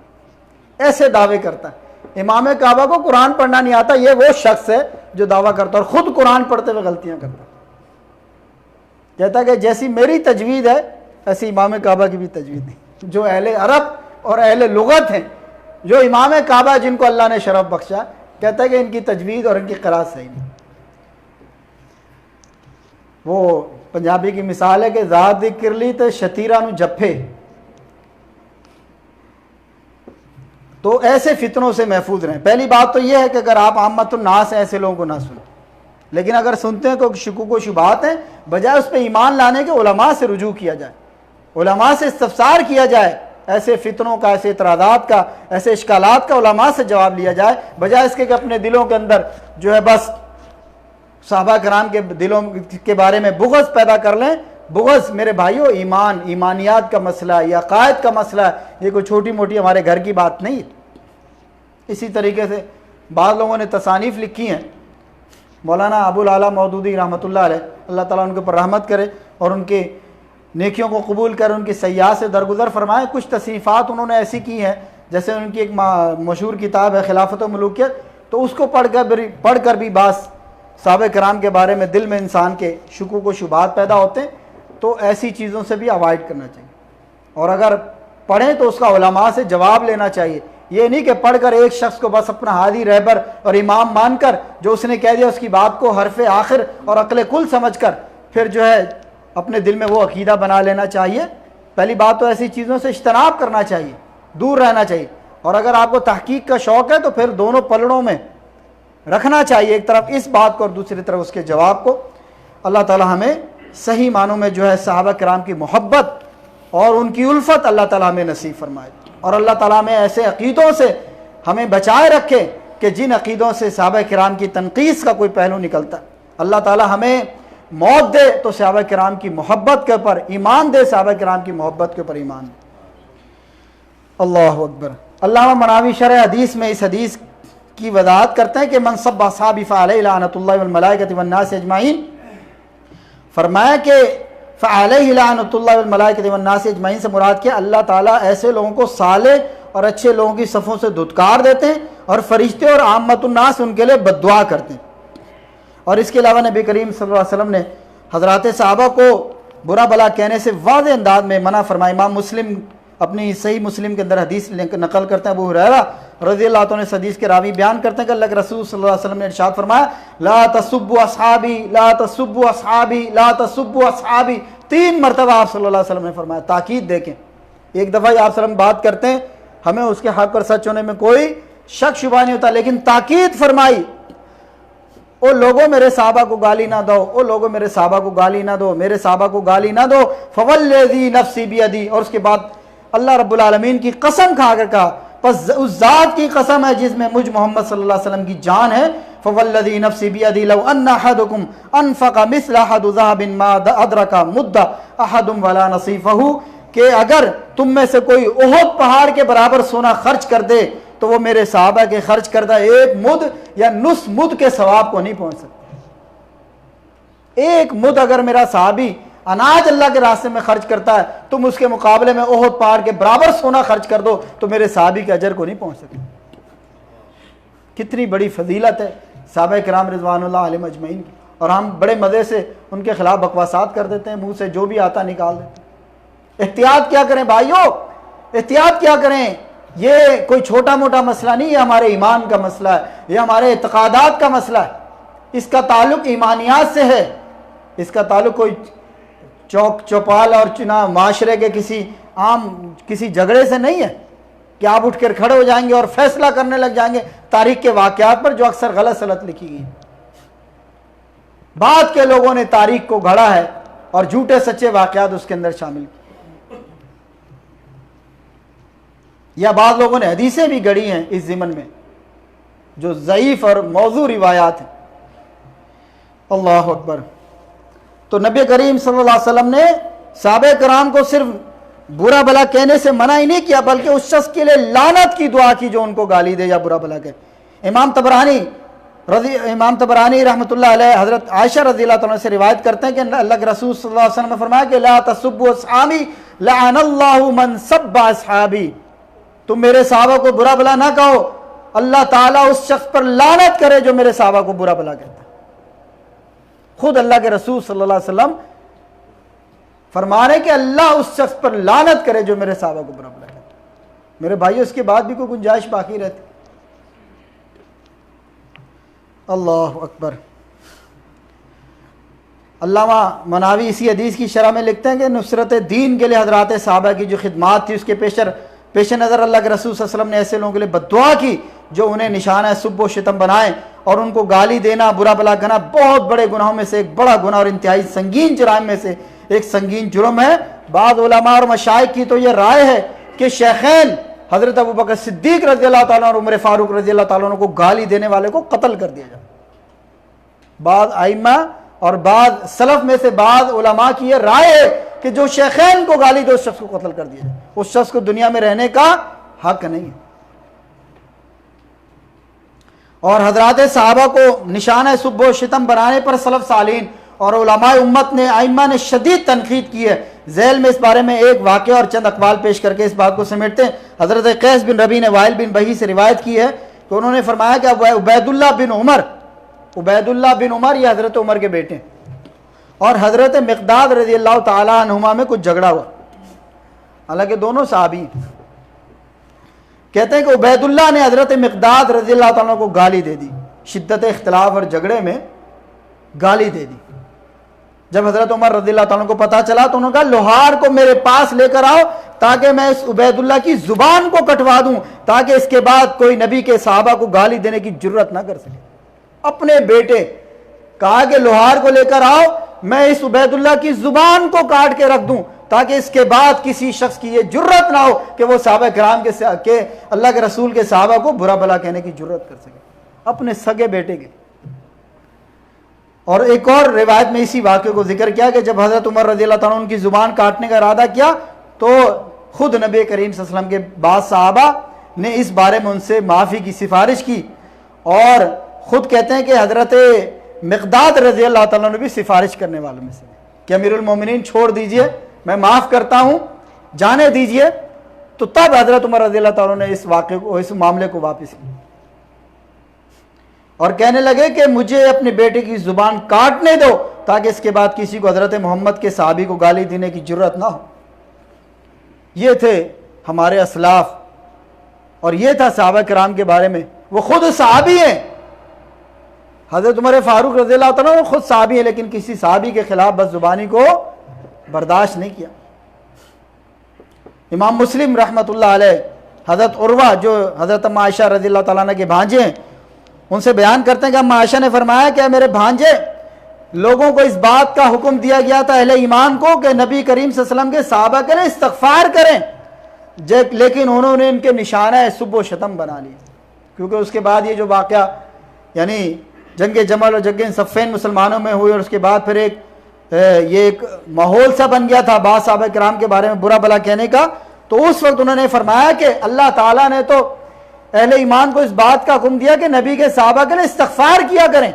ایسے دعوے کرتا ہے امام کعبہ کو قرآن پڑھنا نہیں آتا. یہ وہ شخص ہے جو دعویٰ کرتا ہے اور خود قرآن پڑھتے ہوئے غلطیاں کرتا ہے. کہتا ہے کہ جیسی میری تجوید ہے ایسی امام کعبہ کی بھی تجوید نہیں. جو اہل عرب اور اہل لغت ہیں, جو امام کعبہ جن کو اللہ نے شرف بخشا, کہتا ہے کہ ان کی تجوید اور ان کی قراءت صحیح نہیں. وہ پنجابی کی مثال ہے کہ ذات ذکر لی تے شتیرہ نو جپے. تو ایسے فتنوں سے محفوظ رہیں. پہلی بات تو یہ ہے کہ اگر آپ عامت الناس ہیں ایسے لوگوں کو نہ سنیں, لیکن اگر سنتے ہیں تو شکوک و شبہات ہیں, بجائے اس پہ ایمان لانے کے علماء سے رجوع کیا جائے, علماء سے استفسار کیا جائے, ایسے فتنوں کا, ایسے اعتراضات کا, ایسے اشکالات کا علماء سے جواب لیا جائے, بجائے اس کے کہ اپنے دلوں کے اندر جو ہے بس صحابہ کرام کے دلوں کے بارے میں بغض پیدا کر لیں. بغض میرے بھائیوں ایمان, ایمانیات کا مسئلہ ہے, یا عقائد کا مسئلہ ہے, یہ کوئی چھوٹی موٹی ہمارے گھر کی بات نہیں. اسی طریقے سے بعض لوگوں نے تصانیف لکھی ہیں. مولانا ابو العلا مودودی رحمۃ اللہ علیہ, اللہ تعالیٰ ان کے اوپر رحمت کرے اور ان کے نیکیوں کو قبول کر ان کی سیاحت سے درگزر فرمائے. کچھ تصنیفات انہوں نے ایسی کی ہیں, جیسے ان کی ایک مشہور کتاب ہے خلافت و ملوکیت, تو اس کو پڑھ کر بھی بعض صحابہ کرام کے بارے میں دل میں انسان کے شکوک و شبہات پیدا ہوتے ہیں. تو ایسی چیزوں سے بھی اوائڈ کرنا چاہیے, اور اگر پڑھیں تو اس کا علماء سے جواب لینا چاہیے. یہ نہیں کہ پڑھ کر ایک شخص کو بس اپنا ہادی رہبر اور امام مان کر جو اس نے کہہ دیا اس کی بات کو حرف آخر اور عقل کل سمجھ کر پھر جو ہے اپنے دل میں وہ عقیدہ بنا لینا چاہیے. پہلی بات تو ایسی چیزوں سے اجتناب کرنا چاہیے, دور رہنا چاہیے. اور اگر آپ کو تحقیق کا شوق ہے تو پھر دونوں پلڑوں میں رکھنا چاہیے، ایک طرف اس بات کو اور دوسری طرف اس کے جواب کو۔ اللہ تعالی ہمیں صحیح معنوں میں جو ہے صحابہ کرام کی محبت اور ان کی الفت اللہ تعالی ہمیں نصیب فرمائے، اور اللہ تعالیٰ ہمیں ایسے عقیدوں سے ہمیں بچائے رکھے کہ جن عقیدوں سے صحابہ کرام کی تنقیص کا کوئی پہلو نکلتا ہے۔ اللہ تعالیٰ ہمیں موت دے تو صحابہ کرام کی محبت کے اوپر ایمان دے، صحابہ کرام کی محبت کے اوپر ایمان دے۔ اللہ اکبر۔ علامہ مناوی شرح حدیث میں اس حدیث کی وضاحت کرتے ہیں کہ من سب اصحابی فعلیہ لعنۃ اللہ والملائکۃ والناس اجمعین، فرمایا کہ فعلیہ لعنۃ اللہ والملائکۃ والناس اجمعین سے مراد کیا، اللہ تعالیٰ ایسے لوگوں کو صالح اور اچھے لوگوں کی صفوں سے دھتکار دیتے ہیں، اور فرشتے اور عامت الناس ان کے لیے بد دعا کرتے ہیں۔ اور اس کے علاوہ نبی کریم صلی اللہ علیہ وسلم نے حضرات صحابہ کو برا بلا کہنے سے واضح انداز میں منع فرمایا۔ امام مسلم اپنی صحیح مسلم کے اندر حدیث نقل کرتے ہیں، ابو ہریرہ رضی اللہ عنہ اس حدیث کے راوی بیان کرتے ہیں کہ اللہ کے رسول صلی اللہ علیہ وسلم نے ارشاد فرمایا لا تسبوا اصحابی لا تسبوا اصحابی لا تسبوا اصحابی، 3 مرتبہ آپ صلی اللہ علیہ وسلم نے فرمایا۔ تاکید دیکھیں، ایک دفعہ آپ صلی اللہ علیہ وسلم بات کرتے ہیں، ہمیں اس کے حق اور سچ ہونے میں کوئی شک شبہ نہیں ہوتا، لیکن تاکید فرمائی او لوگوں میرے صحابہ کو گالی نہ دو، او لوگوں میرے صحابہ کو گالی نہ دو، میرے صحابہ کو گالی نہ دو، فوالذی نفسی بیدی، اور اس کے بعد اللہ رب العالمین کی قسم کھا کر کہا، پس اس ذات کی قسم ہے جس میں مجھ محمد صلی اللہ علیہ وسلم کی جان ہے، فوالذی نفسی بیدی لو ان احدکم انفق مثل احد ذهب ما ادرک مد احد ولا نصیفہ، کہ اگر تم میں سے کوئی احد پہاڑ کے برابر سونا خرچ کر دے تو وہ میرے صحابہ کے خرچ کردہ 1 مد یا نصف مد کے ثواب کو نہیں پہنچ سکتا۔ 1 مد اگر میرا صحابی اناج اللہ کے راستے میں خرچ کرتا ہے، تم اس کے مقابلے میں احد پہاڑ کے برابر سونا خرچ کر دو تو میرے صحابی کے اجر کو نہیں پہنچ سکتے۔ کتنی بڑی فضیلت ہے صحابہ کرام رضوان اللہ علیہم اجمعین کی، اور ہم بڑے مزے سے ان کے خلاف بکواسات کر دیتے ہیں، منہ سے جو بھی آتا نکال دیتے ہیں۔ احتیاط کیا کریں بھائیو، احتیاط کیا کریں، یہ کوئی چھوٹا موٹا مسئلہ نہیں، یہ ہمارے ایمان کا مسئلہ ہے، یہ ہمارے اعتقادات کا مسئلہ ہے، اس کا تعلق ایمانیات سے ہے، اس کا تعلق کوئی چوک چوپال اور معاشرے کے کسی جھگڑے سے نہیں ہے کہ آپ اٹھ کر کھڑے ہو جائیں گے اور فیصلہ کرنے لگ جائیں گے تاریخ کے واقعات پر جو اکثر غلط سلط لکھی گئی۔ بعد کے لوگوں نے تاریخ کو گھڑا ہے اور جھوٹے سچے واقعات اس کے اندر شامل کیے، یا بعض لوگوں نے حدیثیں بھی گڑھی ہیں اس ضمن میں جو ضعیف اور موضوع روایات ہیں۔ اللہ اکبر۔ تو نبی کریم صلی اللہ علیہ وسلم نے صحابہ کرام کو صرف برا بلا کہنے سے منع ہی نہیں کیا، بلکہ اس شخص کے لیے لعنت کی دعا کی جو ان کو گالی دے یا برا بلا کہے۔ امام طبرانی رحمۃ اللہ علیہ حضرت عائشہ رضی اللہ عنہ سے روایت کرتے ہیں کہ اللہ کے رسول صلی اللہ علیہ وسلم نے فرمایا کہ لا تسبوا اصحابی لعن اللہ من سب اصحابی، تم میرے صحابہ کو برا بلا نہ کہو، اللہ تعالیٰ اس شخص پر لعنت کرے جو میرے صحابہ کو برا بلا کہتا ہے۔ خود اللہ کے رسول صلی اللہ علیہ وسلم فرما رہے کہ اللہ اس شخص پر لعنت کرے جو میرے صحابہ کو برا بلا کہتا ہے۔ میرے بھائی اس کے بعد بھی کوئی گنجائش باقی رہتی؟ اللہ اکبر۔ علامہ مناوی اسی حدیث کی شرح میں لکھتے ہیں کہ نصرت دین کے لیے حضرات صحابہ کی جو خدمات تھی اس کے پیش نظر اللہ کے رسول صلی اللہ علیہ وسلم نے ایسے لوگوں کے لیے بد دعا کی جو انہیں نشانہ سب و شتم بنائے، اور ان کو گالی دینا، برا بلا کہنا بہت بڑے گناہوں میں سے ایک بڑا گناہ اور انتہائی سنگین جرائم میں سے ایک سنگین جرم ہے۔ بعض علماء اور مشائخ کی تو یہ رائے ہے کہ شیخین حضرت ابوبکر صدیق رضی اللہ تعالیٰ اور عمر فاروق رضی اللہ تعالیٰ عنہ کو گالی دینے والے کو قتل کر دیا جائے۔ بعض ائمہ اور بعض سلف میں سے بعض علماء کی یہ رائے ہے کہ جو شیخین کو گالی دے اس شخص کو قتل کر دیا جائے، اس شخص کو دنیا میں رہنے کا حق نہیں ہے۔ اور حضرات صحابہ کو نشانہ سب و شتم بنانے پر سلف صالحین اور علماء امت نے ائمہ نے شدید تنقید کی ہے۔ ذیل میں اس بارے میں ایک واقعہ اور چند اقوال پیش کر کے اس بات کو سمیٹتے ہیں۔ حضرت قیس بن ربیع نے وائل بن بحی سے روایت کی ہے کہ انہوں نے فرمایا کہ عبید اللہ بن عمر یہ حضرت عمر کے بیٹے ہیں، اور حضرت مقداد رضی اللہ تعالیٰ عنہما میں کچھ جھگڑا ہوا، حالانکہ دونوں صحابی ہیں۔ کہتے ہیں کہ عبید اللہ نے حضرت مقداد رضی اللہ تعالیٰ کو گالی دے دی، شدت اختلاف اور جھگڑے میں گالی دے دی۔ جب حضرت عمر رضی اللہ تعالیٰ کو پتا چلا تو انہوں نے کہا لوہار کو میرے پاس لے کر آؤ تاکہ میں اس عبید اللہ کی زبان کو کٹوا دوں، تاکہ اس کے بعد کوئی نبی کے صحابہ کو گالی دینے کی جرت نہ کر سکے۔ اپنے بیٹے کہا کہ لوہار کو لے کر آؤ، میں اس عبید اللہ کی زبان کو کاٹ کے رکھ دوں تاکہ اس کے بعد کسی شخص کی یہ جرت نہ ہو کہ وہ صحابہ کرام کے اللہ کے رسول کے صحابہ کو برا بھلا کہنے کی جرت کر سکے، اپنے سگے بیٹے کے۔ اور ایک اور روایت میں اسی واقعے کو ذکر کیا کہ جب حضرت عمر رضی اللہ تعالیٰ عنہ ان کی زبان کاٹنے کا ارادہ کیا تو خود نبی کریم صلی اللہ علیہ وسلم کے بعض صحابہ نے اس بارے میں ان سے معافی کی سفارش کی، اور خود کہتے ہیں کہ حضرت مقداد رضی اللہ تعالیٰ عنہ بھی سفارش کرنے والوں میں سے کہ امیر المومنین چھوڑ دیجئے، میں معاف کرتا ہوں، جانے دیجئے۔ تو تب حضرت عمر رضی اللہ تعالیٰ نے اس واقعے کو، اس معاملے کو واپس کیا اور کہنے لگے کہ مجھے اپنے بیٹے کی زبان کاٹنے دو تاکہ اس کے بعد کسی کو حضرت محمد کے صحابی کو گالی دینے کی جرت نہ ہو۔ یہ تھے ہمارے اسلاف، اور یہ تھا صحابہ کرام کے بارے میں۔ وہ خود صحابی ہیں، حضرت عمر فاروق رضی اللہ تعالیٰ خود صحابی ہیں، لیکن کسی صحابی کے خلاف بد زبانی کو برداشت نہیں کیا۔ امام مسلم رحمۃ اللہ علیہ حضرت عروہ جو حضرت ام عائشہ رضی اللہ تعالیٰ عنہ کے بھانجے ہیں، ان سے بیان کرتے ہیں کہ ام عائشہ نے فرمایا کہ میرے بھانجے، لوگوں کو اس بات کا حکم دیا گیا تھا اہل ایمان کو کہ نبی کریم صلی اللہ علیہ وسلم کے صحابہ کے لیے استغفار کریں، لیکن انہوں نے ان کے نشانہ سب و شتم بنا لی، کیونکہ اس کے بعد یہ جو واقعہ یعنی جنگ جمل اور جنگ صفین مسلمانوں میں ہوئی، اور اس کے بعد پھر یہ ایک ماحول سا بن گیا تھا بعض صحابہ کرام کے بارے میں برا بھلا کہنے کا، تو اس وقت انہوں نے فرمایا کہ اللہ تعالیٰ نے تو اہل ایمان کو اس بات کا حکم دیا کہ نبی کے صحابہ کے لیے استغفار کیا کریں۔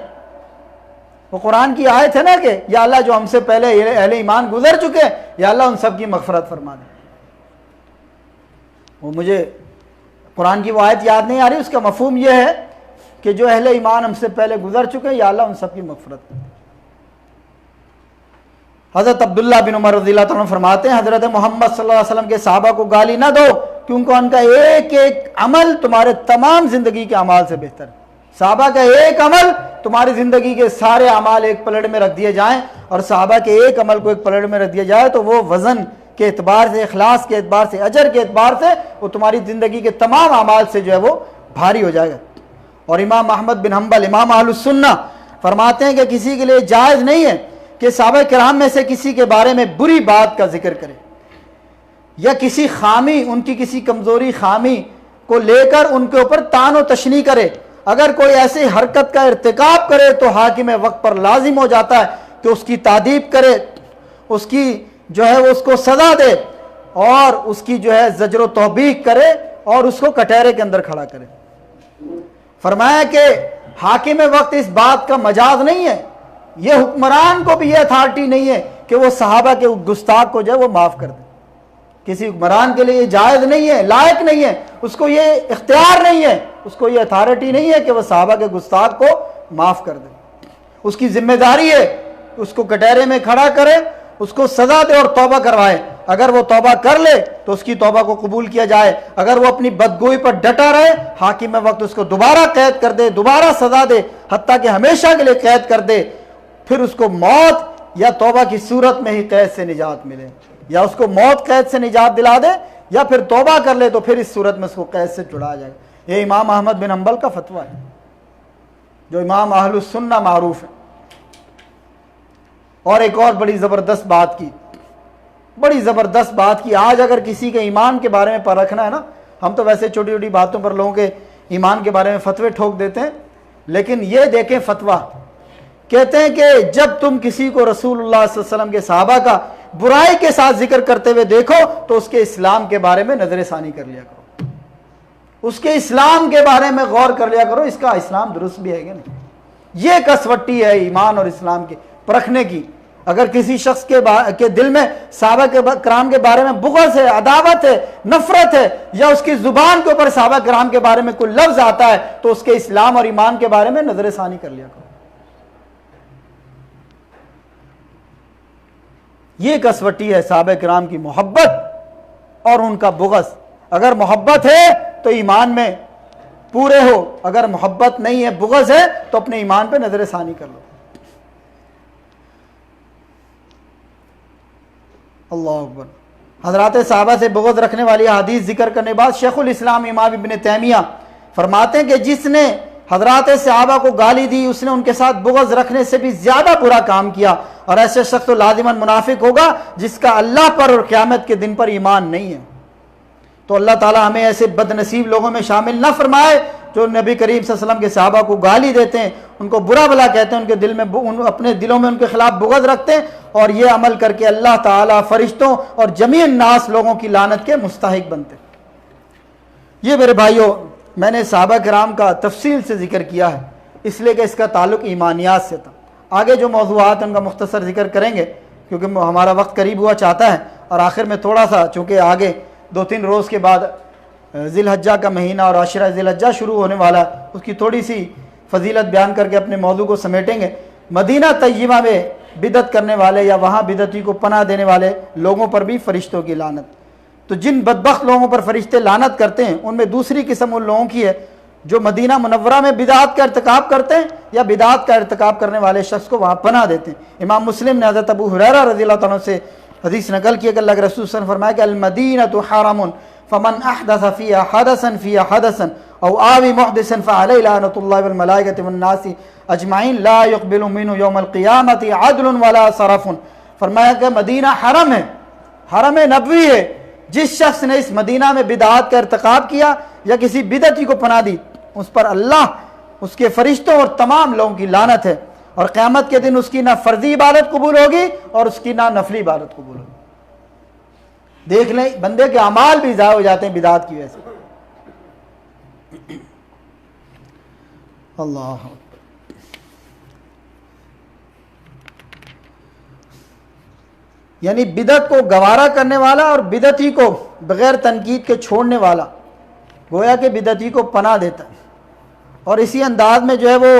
وہ قرآن کی آیت ہے نا کہ یا اللہ جو ہم سے پہلے اہل ایمان گزر چکے یا اللہ ان سب کی مغفرت فرما دے۔ وہ مجھے قرآن کی وہ آیت یاد نہیں آ رہی، اس کا مفہوم یہ ہے کہ جو اہل ایمان ہم سے پہلے گزر چکے یا اللہ ان سب کی مغفرت کرے۔ حضرت عبداللہ بن عمر رضی اللہ تعالیٰ فرماتے ہیں حضرت محمد صلی اللہ علیہ وسلم کے صحابہ کو گالی نہ دو کیونکہ ان کا ایک ایک عمل تمہارے تمام زندگی کے اعمال سے بہتر ہے۔ صحابہ کا ایک عمل تمہاری زندگی کے سارے اعمال ایک پلڑ میں رکھ دیے جائیں، اور صحابہ کے ایک عمل کو ایک پلڑ میں رکھ دیا جائے تو وہ وزن کے اعتبار سے، اخلاص کے اعتبار سے، اجر کے اعتبار سے وہ تمہاری زندگی کے تمام اعمال سے جو ہے وہ بھاری ہو جائے گا۔ اور امام احمد بن حنبل امام اہل السنہ فرماتے ہیں کہ کسی کے لیے جائز نہیں ہے کہ صحابہ کرام میں سے کسی کے بارے میں بری بات کا ذکر کرے یا کسی خامی، ان کی کسی کمزوری خامی کو لے کر ان کے اوپر طعن و تشنیع کرے۔ اگر کوئی ایسی حرکت کا ارتکاب کرے تو حاکم وقت پر لازم ہو جاتا ہے کہ اس کی تادیب کرے، اس کی جو ہے وہ اس کو سزا دے، اور اس کی جو ہے زجر و توبیخ کرے اور اس کو کٹہرے کے اندر کھڑا کرے۔ فرمایا کہ حاکم وقت اس بات کا مجاز نہیں ہے، یہ حکمران کو بھی یہ اتھارٹی نہیں ہے کہ وہ صحابہ کے گستاخ کو جو ہے وہ معاف کر دے۔ کسی حکمران کے لیے یہ جائز نہیں ہے، لائق نہیں ہے، اس کو یہ اختیار نہیں ہے، اس کو یہ اتھارٹی نہیں ہے کہ وہ صحابہ کے گستاخ کو معاف کر دے۔ اس کی ذمہ داری ہے اس کو کٹہرے میں کھڑا کرے، اس کو سزا دے اور توبہ کروائے۔ اگر وہ توبہ کر لے تو اس کی توبہ کو قبول کیا جائے، اگر وہ اپنی بدگوئی پر ڈٹا رہے حاکم وقت اس کو دوبارہ قید کر دے، دوبارہ سزا دے، حتیٰ کہ ہمیشہ کے لیے قید کر دے، پھر اس کو موت یا توبہ کی صورت میں ہی قید سے نجات ملے، یا اس کو موت قید سے نجات دلا دے یا پھر توبہ کر لے تو پھر اس صورت میں اس کو قید سے چھڑایا جائے گا۔ یہ امام احمد بن حنبل کا فتویٰ ہے جو امام اہل السنہ معروف ہے۔ اور ایک اور بڑی زبردست بات کی، بڑی زبردست بات کی، آج اگر کسی کے ایمان کے بارے میں پرکھنا ہے نا، ہم تو ویسے چھوٹی چھوٹی باتوں پر لوگوں کے ایمان کے بارے میں فتوے ٹھوک دیتے ہیں، لیکن یہ دیکھیں فتویٰ، کہتے ہیں کہ جب تم کسی کو رسول اللہ صلی اللہ علیہ وسلم کے صحابہ کا برائی کے ساتھ ذکر کرتے ہوئے دیکھو تو اس کے اسلام کے بارے میں نظر ثانی کر لیا کرو، اس کے اسلام کے بارے میں غور کر لیا کرو، اس کا اسلام درست بھی ہے کہ نہیں۔ یہ کسوٹی ہے ایمان اور اسلام کے پرکھنے کی۔ اگر کسی شخص کے دل میں صحابہ کرام کے بارے میں بغض ہے، عداوت ہے، نفرت ہے، یا اس کی زبان کے اوپر صحابہ کرام کے بارے میں کوئی لفظ آتا ہے تو اس کے اسلام اور ایمان کے بارے میں نظر ثانی کر لیا کرو۔ یہ کسوٹی ہے صحابہ کرام کی محبت اور ان کا بغض۔ اگر محبت ہے تو ایمان میں پورے ہو، اگر محبت نہیں ہے، بغض ہے، تو اپنے ایمان پہ نظر ثانی کر لو۔ اللہ اکبر۔ حضرات صحابہ سے بغض رکھنے والی حدیث ذکر کرنے بعد شیخ الاسلام امام ابن تیمیہ فرماتے ہیں کہ جس نے حضرات صحابہ کو گالی دی، اس نے ان کے ساتھ بغض رکھنے سے بھی زیادہ برا کام کیا، اور ایسے شخص تو لازماً منافق ہوگا جس کا اللہ پر اور قیامت کے دن پر ایمان نہیں ہے۔ تو اللہ تعالیٰ ہمیں ایسے بد نصیب لوگوں میں شامل نہ فرمائے جو نبی کریم صلی اللہ علیہ وسلم کے صحابہ کو گالی دیتے ہیں، ان کو برا بھلا کہتے ہیں، ان کے دل میں اپنے دلوں میں ان کے خلاف بغض رکھتے ہیں، اور یہ عمل کر کے اللہ تعالیٰ فرشتوں اور جمیع الناس لوگوں کی لعنت کے مستحق بنتے ہیں۔ یہ میرے بھائیوں، میں نے صحابہ کرام کا تفصیل سے ذکر کیا ہے، اس لیے کہ اس کا تعلق ایمانیات سے تھا۔ آگے جو موضوعات ان کا مختصر ذکر کریں گے کیونکہ ہمارا وقت قریب ہوا چاہتا ہے، اور آخر میں تھوڑا سا چونکہ آگے 2-3 روز کے بعد ذی الحجہ کا مہینہ اور عاشرہ ذی الحجہ شروع ہونے والا ہے، اس کی تھوڑی سی فضیلت بیان کر کے اپنے موضوع کو سمیٹیں گے۔ مدینہ طیبہ میں بدعت کرنے والے یا وہاں بدعتی کو پناہ دینے والے لوگوں پر بھی فرشتوں کی لعنت۔ تو جن بدبخت لوگوں پر فرشتے لعنت کرتے ہیں ان میں دوسری قسم ان لوگوں کی ہے جو مدینہ منورہ میں بدعات کا ارتکاب کرتے ہیں یا بدعات کا ارتکاب کرنے والے شخص کو وہاں پناہ دیتے ہیں۔ امام مسلم نے حضرت ابو ہریرہ رضی اللہ تعالیٰ سے حدیث نقل کی کہ اللہ کے رسول صلی اللہ علیہ وسلم نے فرمایا کہ المدینۃ حرم فمن احدث فیہا حدثا او آوی محدثا فعلیہ لعنۃ اللہ والملائکۃ والناس اجمعین لا یقبل منہ یوم القیامۃ عدل ولا صرف۔ فرمایا کہ مدینہ حرم ہے، حرم نبوی ہے، جس شخص نے اس مدینہ میں بدعات کا ارتکاب کیا یا کسی بدعتی کو پناہ دی اس پر اللہ، اس کے فرشتوں اور تمام لوگوں کی لعنت ہے، اور قیامت کے دن اس کی نہ فرضی عبادت قبول ہوگی اور اس کی نہ نفلی عبادت قبول ہوگی۔ دیکھ لیں بندے کے اعمال بھی ضائع ہو جاتے ہیں بدعات کی وجہ سے۔ اللہ یعنی بدعت کو گوارا کرنے والا اور بدعتی کو بغیر تنقید کے چھوڑنے والا گویا کہ بدعتی کو پناہ دیتا ہے۔ اور اسی انداز میں جو ہے وہ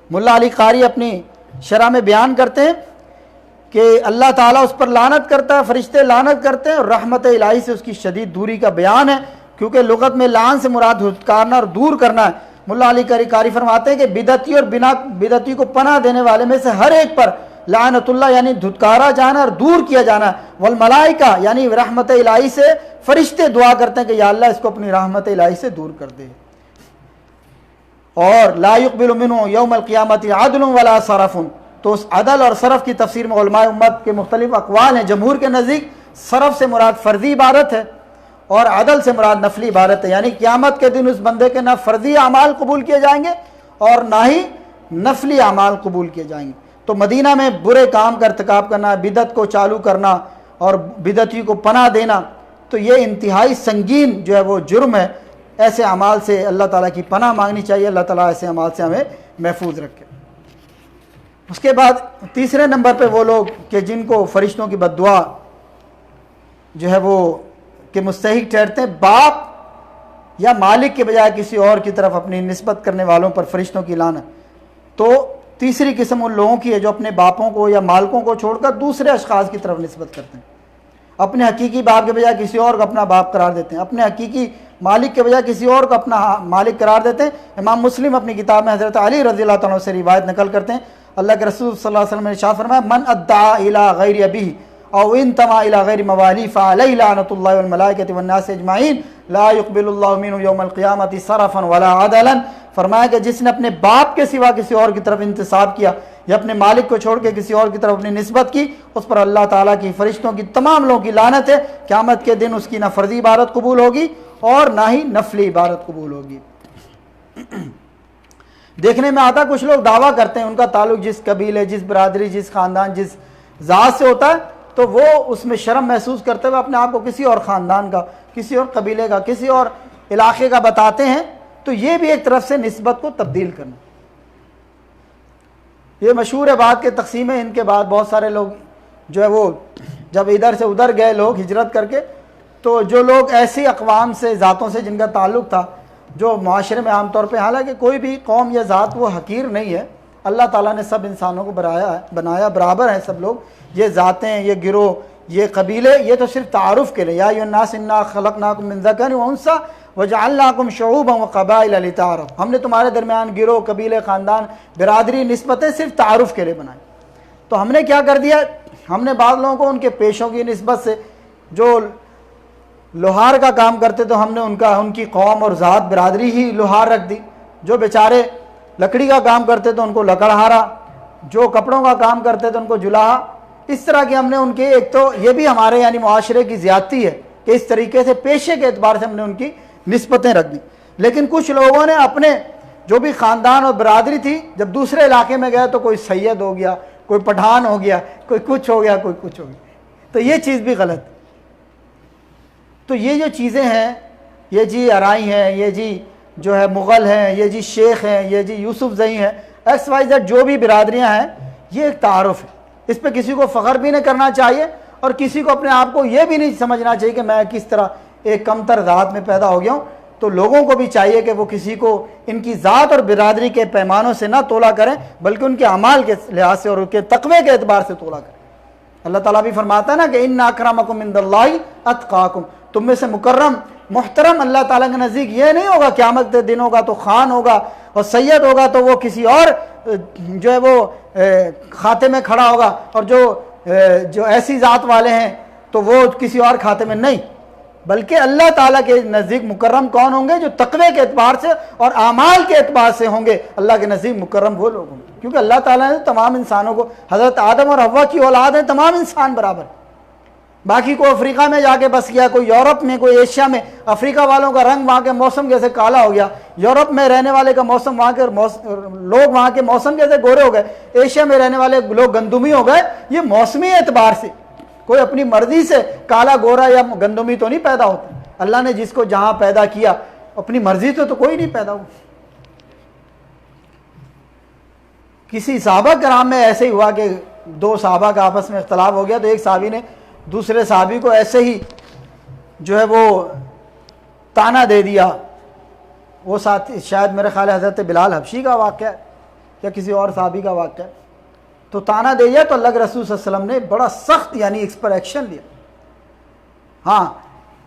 ملا علی قاری اپنی شرح میں بیان کرتے ہیں کہ اللہ تعالیٰ اس پر لعنت کرتا ہے، فرشتے لعنت کرتے ہیں، اور رحمت الہی سے اس کی شدید دوری کا بیان ہے، کیونکہ لغت میں لعن سے مراد دھتکارنا اور دور کرنا ہے۔ ملا علی قاری فرماتے ہیں کہ بدعتی اور بنا بدعتی کو پناہ دینے والے میں سے ہر ایک پر لعنت اللہ یعنی دھتکارا جانا اور دور کیا جانا، والملائکہ یعنی رحمت الہی سے فرشتے دعا کرتے ہیں کہ یا اللہ اس کو اپنی رحمت الہی سے دور کر دے۔ اور لا یقبل منہ یوم القیامت عدل ولا صرف، تو اس عدل اور صرف کی تفسیر میں علماء امت کے مختلف اقوال ہیں۔ جمہور کے نزدیک صرف سے مراد فرضی عبادت ہے اور عدل سے مراد نفلی عبادت ہے، یعنی قیامت کے دن اس بندے کے نہ فرضی اعمال قبول کیے جائیں گے اور نہ ہی نفلی اعمال قبول کیے جائیں گے۔ تو مدینہ میں برے کام کا ارتکاب کرنا، بدعت کو چالو کرنا اور بدعتی کو پناہ دینا، تو یہ انتہائی سنگین جو ہے وہ جرم ہے۔ ایسے اعمال سے اللہ تعالیٰ کی پناہ مانگنی چاہیے، اللہ تعالیٰ ایسے اعمال سے ہمیں محفوظ رکھے۔ اس کے بعد تیسرے نمبر پہ وہ لوگ کہ جن کو فرشتوں کی بد دعا جو ہے وہ کہ مستحق ٹھہرتے ہیں، باپ یا مالک کے بجائے کسی اور کی طرف اپنی نسبت کرنے والوں پر فرشتوں کی لعنت۔ تو تیسری قسم ان لوگوں کی ہے جو اپنے باپوں کو یا مالکوں کو چھوڑ کر دوسرے اشخاص کی طرف نسبت کرتے ہیں، اپنے حقیقی باپ کے بجائے کسی اور کو اپنا باپ قرار دیتے ہیں، اپنے حقیقی مالک کے بجائے کسی اور کو اپنا مالک قرار دیتے ہیں۔ امام مسلم اپنی کتاب میں حضرت علی رضی اللہ تعالیٰ سے روایت نقل کرتے ہیں، اللہ کے رسول صلی اللہ علیہ وسلم نے ارشاد فرمایا من ادعا الی غیر ابیہ او انتمى الی غیر موالی فعلیہ لعنۃ اللہ والملائکۃ والناس اجمعین لا یقبل اللہ منہ یوم القیامۃ صرفا ولا عدلا۔ فرمایا کہ جس نے اپنے باپ کے سوا کسی اور کی طرف انتساب کیا یا اپنے مالک کو چھوڑ کے کسی اور کی طرف اپنی نسبت کی، اس پر اللہ تعالیٰ کی فرشتوں کی تمام لوگوں کی لعنت ہے۔ قیامت کے دن اس کی نہ فرضی عبادت قبول ہوگی اور نہ ہی نفلی عبادت قبول ہوگی۔ دیکھنے میں آتا کچھ لوگ دعویٰ کرتے ہیں ان کا تعلق جس قبیلے، جس برادری، جس خاندان، جس ذات سے ہوتا ہے تو وہ اس میں شرم محسوس کرتے ہوئے اپنے آپ کو کسی اور خاندان کا، کسی اور قبیلے کا، کسی اور علاقے کا بتاتے ہیں، تو یہ بھی ایک طرف سے نسبت کو تبدیل کرنا۔ یہ مشہور ہے بات کے تقسیم ہے، ان کے بعد بہت سارے لوگ جو ہے وہ جب ادھر سے ادھر گئے لوگ ہجرت کر کے، تو جو لوگ ایسی اقوام سے، ذاتوں سے جن کا تعلق تھا جو معاشرے میں عام طور پہ، حالانکہ کوئی بھی قوم یا ذات وہ حقیر نہیں ہے، اللہ تعالیٰ نے سب انسانوں کو بنایا برابر ہیں سب لوگ، یہ ذاتیں، یہ گروہ، یہ قبیلے، یہ تو صرف تعارف کے لیے، یا ایھا الناس انا خلقناکم من ذکر وانثی وجعلناکم شعوبا وقبائل لتعارفوا، ہم نے تمہارے درمیان گروہ، قبیلے، خاندان، برادری، نسبتیں صرف تعارف کے لیے بنائیں۔ تو ہم نے کیا کر دیا، ہم نے بعض لوگوں کو ان کے پیشوں کی نسبت سے، جو لوہار کا کام کرتے تو ہم نے ان کی قوم اور ذات برادری ہی لوہار رکھ دی، جو بیچارے لکڑی کا کام کرتے تھے ان کو لکڑہارا، جو کپڑوں کا کام کرتے تھے ان کو جلاہا. اس طرح کے ہم نے ان کے، ایک تو یہ بھی ہمارے یعنی معاشرے کی زیادتی ہے کہ اس طریقے سے پیشے کے اعتبار سے ہم نے ان کی نسبتیں رکھ دیں. لیکن کچھ لوگوں نے اپنے جو بھی خاندان اور برادری تھی، جب دوسرے علاقے میں گئے تو کوئی سید ہو گیا، کوئی پٹھان ہو گیا، کوئی کچھ ہو گیا، کوئی کچھ ہو گیا. تو یہ چیز بھی غلط. تو یہ جو چیزیں ہیں، یہ جی ارائی ہیں، یہ جی جو ہے مغل ہیں، یہ جی شیخ ہیں، یہ جی یوسف زئی ہیں، ایکس وائی زیڈ جو بھی برادریاں ہیں، یہ ایک تعارف ہے. اس پہ کسی کو فخر بھی نہیں کرنا چاہیے اور کسی کو اپنے آپ کو یہ بھی نہیں سمجھنا چاہیے کہ میں کس طرح ایک کمتر ذات میں پیدا ہو گیا ہوں. تو لوگوں کو بھی چاہیے کہ وہ کسی کو ان کی ذات اور برادری کے پیمانوں سے نہ تولا کریں، بلکہ ان کے اعمال کے لحاظ سے اور ان کے تقوی کے اعتبار سے تولا کریں. اللہ تعالیٰ بھی فرماتا ہے نا کہ ان اکرمکم عند اللہ اتقاکم، تم میں سے مکرم محترم اللہ تعالیٰ کے نزدیک یہ نہیں ہوگا قیامت کے دن ہوگا تو خان ہوگا اور سید ہوگا تو وہ کسی اور جو ہے وہ کھاتے میں کھڑا ہوگا، اور جو ایسی ذات والے ہیں تو وہ کسی اور کھاتے میں نہیں، بلکہ اللہ تعالیٰ کے نزدیک مکرم کون ہوں گے؟ جو تقوی کے اعتبار سے اور اعمال کے اعتبار سے ہوں گے. اللہ کے نزدیک مکرم وہ لوگ ہوں گے، کیونکہ اللہ تعالیٰ نے تمام انسانوں کو، حضرت آدم اور حوا کی اولاد ہیں، تمام انسان برابر. باقی کوئی افریقہ میں جا کے بس گیا، کوئی یورپ میں، کوئی ایشیا میں. افریقہ والوں کا رنگ وہاں کے موسم جیسے کالا ہو گیا، یورپ میں رہنے والے کا موسم، وہاں کے لوگ وہاں کے موسم جیسے گورے ہو گئے، ایشیا میں رہنے والے لوگ گندمی ہو گئے. یہ موسمی اعتبار سے، کوئی اپنی مرضی سے کالا گورا یا گندمی تو نہیں پیدا ہوتا. اللہ نے جس کو جہاں پیدا کیا اپنی مرضی سے تو کوئی نہیں پیدا ہوا. کسی صحابہ کرام میں ایسے ہی ہوا کہ دو صحابہ کا آپس میں اختلاف ہو گیا، تو ایک صحابی نے دوسرے صحابی کو ایسے ہی جو ہے وہ تانا دے دیا. وہ ساتھ شاید میرے خیال ہے حضرت بلال حبشی کا واقعہ ہے یا کسی اور صحابی کا واقعہ ہے. تو تانا دے دیا تو اللہ کے رسول صلی اللہ علیہ وسلم نے بڑا سخت یعنی اس پر ایکشن لیا. ہاں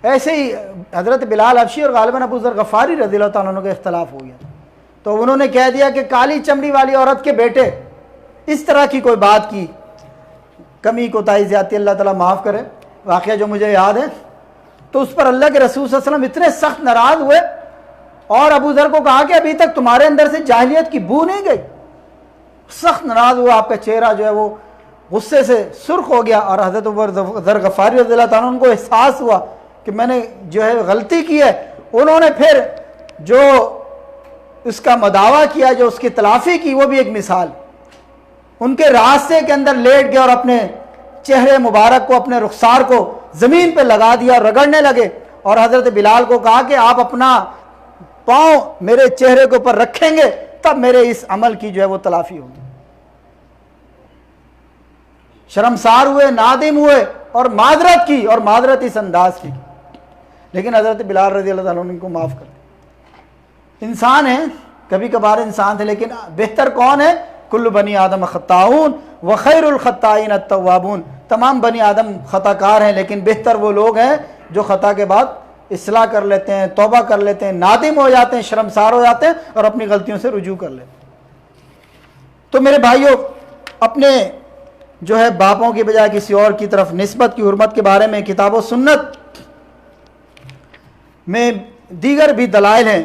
ایسے ہی حضرت بلال حبشی اور غالباً ابو ذر غفاری رضی اللہ تعالیٰ عنہ کا اختلاف ہو گیا. تو انہوں نے کہہ دیا کہ کالی چمڑی والی عورت کے بیٹے، اس طرح کی کوئی بات کی، کمی کوتاہی زیادتی اللہ تعالیٰ معاف کرے، واقعہ جو مجھے یاد ہے. تو اس پر اللہ کے رسول صلی اللہ علیہ وسلم اتنے سخت ناراض ہوئے اور ابو ذر کو کہا کہ ابھی تک تمہارے اندر سے جاہلیت کی بو نہیں گئی. سخت ناراض ہوا، آپ کا چہرہ جو ہے وہ غصے سے سرخ ہو گیا. اور حضرت ابو ذر غفاری رضی اللہ تعالیٰ عنہ کو احساس ہوا کہ میں نے جو ہے غلطی کی ہے. انہوں نے پھر جو اس کا مداوع کیا، جو اس کی تلافی کی، وہ بھی ایک مثال. ان کے راستے کے اندر لیٹ گئے اور اپنے چہرے مبارک کو، اپنے رخسار کو زمین پہ لگا دیا اور رگڑنے لگے. اور حضرت بلال کو کہا کہ آپ اپنا پاؤں میرے چہرے کے اوپر رکھیں گے تب میرے اس عمل کی جو ہے وہ تلافی ہوگی. شرمسار ہوئے، نادم ہوئے اور معذرت کی، اور معذرت اس انداز کی. لیکن حضرت بلال رضی اللہ تعالیٰ عنہ کو معاف کر دیا. انسان ہیں، کبھی کبھار انسان تھے، لیکن بہتر کون ہے؟ کل بنی آدم خطاؤن وخیر الخطائین التوابون. تمام بنی آدم خطا کار ہیں، لیکن بہتر وہ لوگ ہیں جو خطا کے بعد اصلاح کر لیتے ہیں، توبہ کر لیتے ہیں، نادم ہو جاتے ہیں، شرمسار ہو جاتے ہیں اور اپنی غلطیوں سے رجوع کر لیتے ہیں. تو میرے بھائیوں، اپنے جو ہے باپوں کی بجائے کسی اور کی طرف نسبت کی حرمت کے بارے میں کتاب و سنت میں دیگر بھی دلائل ہیں.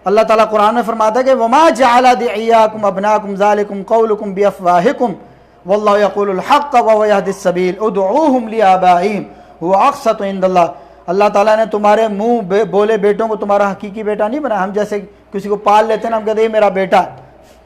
اللہ تعالیٰ قرآن میں فرماتا ہے کہ وَمَا جَعَلَ دِعِيَاكُمْ أَبْنَاءَكُمْ ذَلِكُمْ قَوْلُكُمْ بِأَفْوَاهِكُمْ وَاللَّهُ يَقُولُ الْحَقَّ وَهُوَ يَهْدِي السَّبِيلَ ادْعُوهُمْ لِآبَائِهِمْ هُوَ أَقْسَطُ عِندَ اللَّهِ. اللہ تعالیٰ نے تمہارے منہ بولے بیٹوں کو تمہارا حقیقی بیٹا نہیں بنایا. ہم جیسے کسی کو پال لیتے ہیں نا، ہم کہتے ہیں یہ میرا بیٹا ہے،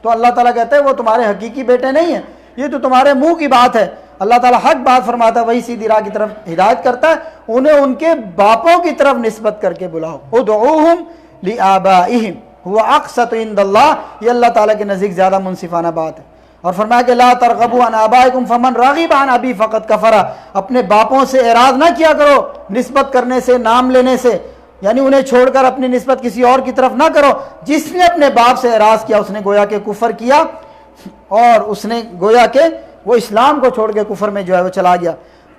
تو اللہ تعالیٰ کہتا ہے وہ تمہارے حقیقی بیٹے نہیں ہیں، یہ تو تمہارے منہ کی بات ہے. اللہ تعالیٰ حق بات فرماتا ہے، وہی سیدھی راہ کی طرف ہدایت کرتا ہے. انہیں ان کے باپوں کی طرف نسبت کر کے بلاؤ. ادعوہم لآبائہم هو اقسط عند اللہ. یہ اللہ تعالیٰ کے نزدیک زیادہ منصفانہ بات ہے. اور فرمایا کہ لا ترغبوا عن آبائکم فمن رغب عن ابی فقد کفر. اپنے باپوں سے اعراض نہ کیا کرو نسبت کرنے سے، نام لینے سے، یعنی انہیں چھوڑ کر اپنی نسبت کسی اور کی طرف نہ کرو. جس نے اپنے باپ سے اعراض کیا اس نے گویا کہ کفر کیا، اور اس نے گویا کہ وہ اسلام کو چھوڑ کے کفر میں جو ہے وہ چلا گیا.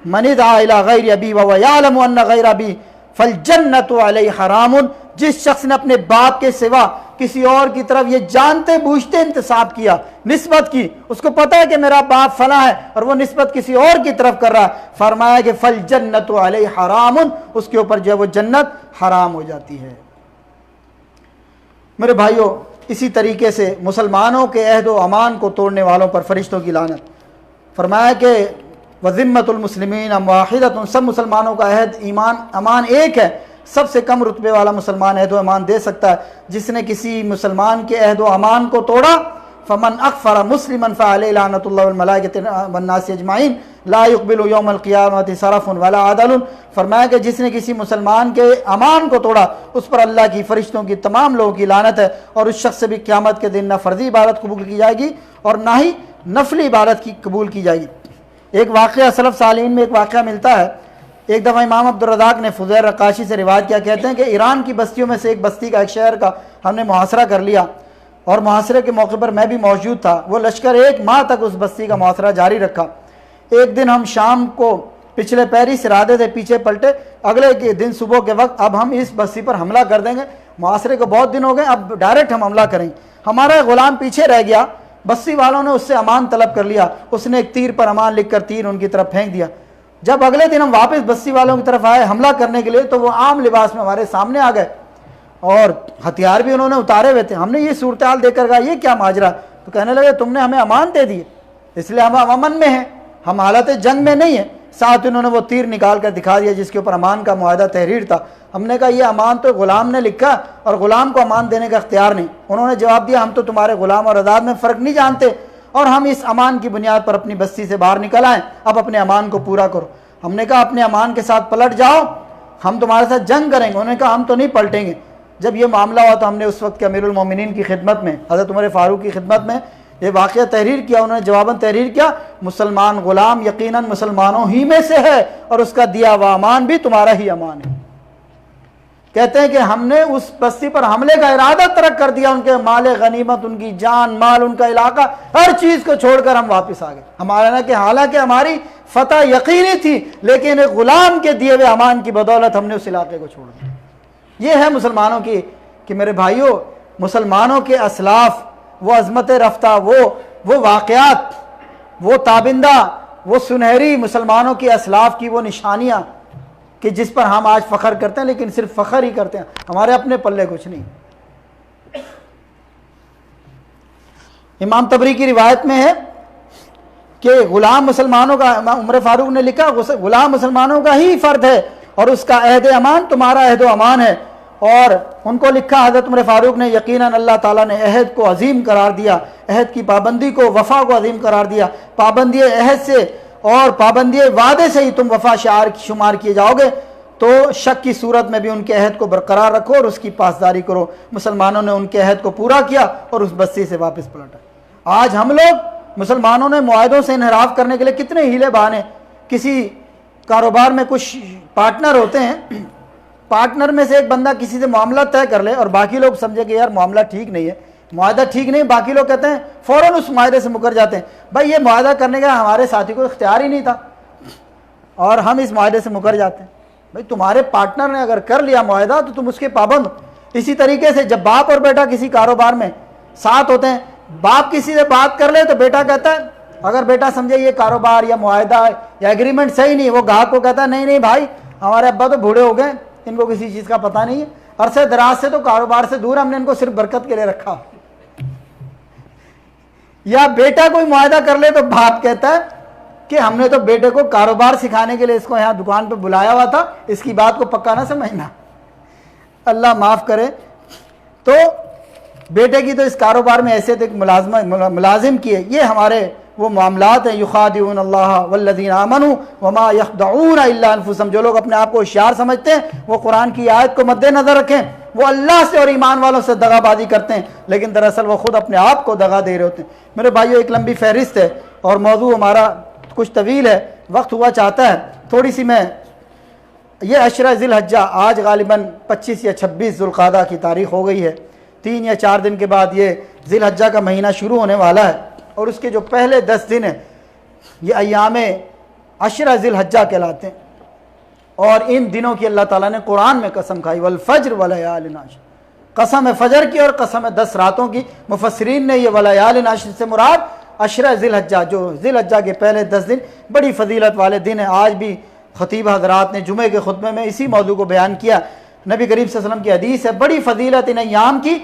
من دعا الی غیر ابی وهو یعلم ان غیر ابی فالجنۃ علیہ حرام. جس شخص نے اپنے باپ کے سوا کسی اور کی طرف یہ جانتے بوجھتے انتساب کیا، نسبت کی، اس کو پتا ہے کہ میرا باپ فلاں ہے اور وہ نسبت کسی اور کی طرف کر رہا ہے، فرمایا کہ فالجنۃ علیہ حرام، اس کے اوپر جو ہے وہ جنت حرام ہو جاتی ہے. میرے بھائیوں، اسی طریقے سے مسلمانوں کے عہد و امان کو توڑنے والوں پر فرشتوں کی لعنت۔ فرمایا کہ وذمۃ المسلمین واحدۃ، سب مسلمانوں کا عہد ایمان امان ایک ہے، سب سے کم رتبے والا مسلمان عہد و امان دے سکتا ہے۔ جس نے کسی مسلمان کے عہد و امان کو توڑا، فمن اکفر مسلما فعلیہ لعنۃ اللہ والملائکۃ والناس اجمعین لا یقبل یوم القیامۃ صرف ولا عدل۔ فرمایا کہ جس نے کسی مسلمان کے امان کو توڑا، اس پر اللہ کی، فرشتوں کی، تمام لوگوں کی لعنت ہے، اور اس شخص سے بھی قیامت کے دن نہ فرضی عبادت قبول کی جائے گی اور نہ ہی نفلی عبادت کی قبول کی جائے گی۔ ایک واقعہ سلف صالحین میں ایک واقعہ ملتا ہے۔ ایک دفعہ امام عبدالرزاق نے فضیل رقاشی سے روایت کیا، کہتے ہیں کہ ایران کی بستیوں میں سے ایک بستی کا، ایک شہر کا ہم نے محاصرہ کر لیا، اور محاصرے کے موقع پر میں بھی موجود تھا۔ وہ لشکر 1 ماہ تک اس بستی کا محاصرہ جاری رکھا۔ ایک دن ہم شام کو پچھلے پیری سے ارادے تھے، پیچھے پلٹے، اگلے دن صبح کے وقت اب ہم اس بستی پر حملہ کر دیں گے، محاصرے کو بہت دن ہو گئے، اب ڈائریکٹ ہم حملہ کریں گے۔ ہمارا غلام پیچھے رہ گیا، بستی والوں نے اس سے امان طلب کر لیا، اس نے ایک تیر پر امان لکھ کر تیر ان کی طرف پھینک دیا۔ جب اگلے دن ہم واپس بستی والوں کی طرف آئے حملہ کرنے کے لیے، تو وہ عام لباس میں ہمارے سامنے آ گئے اور ہتھیار بھی انہوں نے اتارے ہوئے تھے۔ ہم نے یہ صورتحال دیکھ کر کہا یہ کیا ماجرا؟ تو کہنے لگے تم نے ہمیں امان دے دی، اس لیے ہم امن میں ہیں، ہم حالت جنگ میں نہیں ہیں۔ ساتھ انہوں نے وہ تیر نکال کر دکھا دیا جس کے اوپر امان کا معاہدہ تحریر تھا۔ ہم نے کہا یہ امان تو غلام نے لکھا اور غلام کو امان دینے کا اختیار نہیں۔ انہوں نے جواب دیا ہم تو تمہارے غلام اور آزاد میں فرق نہیں جانتے، اور ہم اس امان کی بنیاد پر اپنی بستی سے باہر نکل آئیں، اب اپنے امان کو پورا کرو۔ ہم نے کہا اپنے امان کے ساتھ پلٹ جاؤ، ہم تمہارے ساتھ جنگ کریں گے۔ انہوں نے کہا ہم تو نہیں پلٹیں گے۔ جب یہ معاملہ ہوا تو ہم نے اس وقت کے امیر المومنین کی خدمت میں، حضرت عمر فاروق کی خدمت میں یہ واقعہ تحریر کیا۔ انہوں نے جواباً تحریر کیا مسلمان غلام یقیناً مسلمانوں ہی میں سے ہے، اور اس کا دیا ہوا امان بھی تمہارا ہی امان ہے۔ کہتے ہیں کہ ہم نے اس بستی پر حملے کا ارادہ ترک کر دیا، ان کے مال غنیمت، ان کی جان مال، ان کا علاقہ، ہر چیز کو چھوڑ کر ہم واپس آ گئے۔ ہمارا نا کہ حالانکہ ہماری فتح یقینی تھی، لیکن ایک غلام کے دیے ہوئے امان کی بدولت ہم نے اس علاقے کو چھوڑ دیا۔ یہ ہے مسلمانوں کی، کہ میرے بھائیوں مسلمانوں کے اسلاف، وہ عظمت رفتہ، وہ واقعات، وہ تابندہ، وہ سنہری مسلمانوں کے اسلاف کی وہ نشانیاں کہ جس پر ہم آج فخر کرتے ہیں، لیکن صرف فخر ہی کرتے ہیں، ہمارے اپنے پلے کچھ نہیں۔ امام طبری کی روایت میں ہے کہ غلام مسلمانوں کا، عمر فاروق نے لکھا غلام مسلمانوں کا ہی فرد ہے اور اس کا عہد امان تمہارا عہد و امان ہے۔ اور ان کو لکھا حضرت عمر فاروق نے یقیناً اللہ تعالیٰ نے عہد کو عظیم قرار دیا، عہد کی پابندی کو، وفا کو عظیم قرار دیا۔ پابندی عہد سے اور پابندی وعدے سے ہی تم وفا شمار کیے جاؤ گے، تو شک کی صورت میں بھی ان کے عہد کو برقرار رکھو اور اس کی پاسداری کرو۔ مسلمانوں نے ان کے عہد کو پورا کیا اور اس بستی سے واپس پلٹا۔ آج ہم لوگ مسلمانوں نے معاہدوں سے انحراف کرنے کے لیے کتنے ہیلے بہانے۔ کسی کاروبار میں کچھ پارٹنر ہوتے ہیں، پارٹنر میں سے ایک بندہ کسی سے معاملہ طے کر لے اور باقی لوگ سمجھے کہ یار معاملہ ٹھیک نہیں ہے، معاہدہ ٹھیک نہیں، باقی لوگ کہتے ہیں فوراً اس معاہدے سے مکر جاتے ہیں۔ بھائی یہ معاہدہ کرنے کا ہمارے ساتھی کو اختیار ہی نہیں تھا اور ہم اس معاہدے سے مکر جاتے ہیں۔ بھائی تمہارے پارٹنر نے اگر کر لیا معاہدہ تو تم اس کے پابند ہو۔ اسی طریقے سے جب باپ اور بیٹا کسی کاروبار میں ساتھ ہوتے ہیں، باپ کسی سے بات کر لے تو بیٹا کہتا ہے، اگر بیٹا سمجھے یہ کاروبار یا معاہدہ یا ایگریمنٹ صحیح نہیں، وہ گاہک کو کہتا ہے نہیں نہیں بھائی ہمارے ابا تو بوڑھے ہو گئے، ان کو کسی چیز کا پتہ نہیں ہے، عرصے دراز سے تو کاروبار سے دور، ہم نے ان کو صرف برکت کے لیے رکھا۔ یا بیٹا کوئی معاہدہ کر لے تو باپ کہتا ہے کہ ہم نے تو بیٹے کو کاروبار سکھانے کے لیے اس کو یہاں دکان پہ بلایا ہوا تھا، اس کی بات کو پکا نہ سمجھنا، اللہ معاف کرے۔ تو بیٹے کی تو اس کاروبار میں حیثیت ایک ملازم کی ہے۔ یہ ہمارے وہ معاملات ہیں، یخادعون اللہ والذین آمنوا وما یخدعون الا انفسهم۔ جو لوگ اپنے آپ کو ہوشیار سمجھتے ہیں وہ قرآن کی آیت کو مد نظر رکھیں، وہ اللہ سے اور ایمان والوں سے دغا بازی کرتے ہیں، لیکن دراصل وہ خود اپنے آپ کو دغا دے رہے ہوتے ہیں۔ میرے بھائیو ایک لمبی فہرست ہے اور موضوع ہمارا کچھ طویل ہے، وقت ہوا چاہتا ہے تھوڑی سی میں یہ عشرہ ذی الحجہ آج غالباً 25 یا 26 ذوالقعدہ کی تاریخ ہو گئی ہے، 3 یا 4 دن کے بعد یہ ذی الحجہ کا مہینہ شروع ہونے والا ہے، اور اس کے جو پہلے 10 دن ہیں یہ ایام عشرہ ذی الحجہ کہلاتے ہیں، اور ان دنوں کی اللہ تعالیٰ نے قرآن میں قسم کھائی، والفجر ولیال عشر، قسم ہے فجر کی اور قسم ہے 10 راتوں کی۔ مفسرین نے یہ ولیال عشر سے مراد عشرہ ذی الحجہ، جو ذی الحجہ کے پہلے 10 دن بڑی فضیلت والے دن ہیں۔ آج بھی خطیب حضرات نے جمعے کے خطبے میں اسی موضوع کو بیان کیا۔ نبی کریم صلی اللہ علیہ وسلم کی حدیث ہے، بڑی فضیلت ان ایام کی،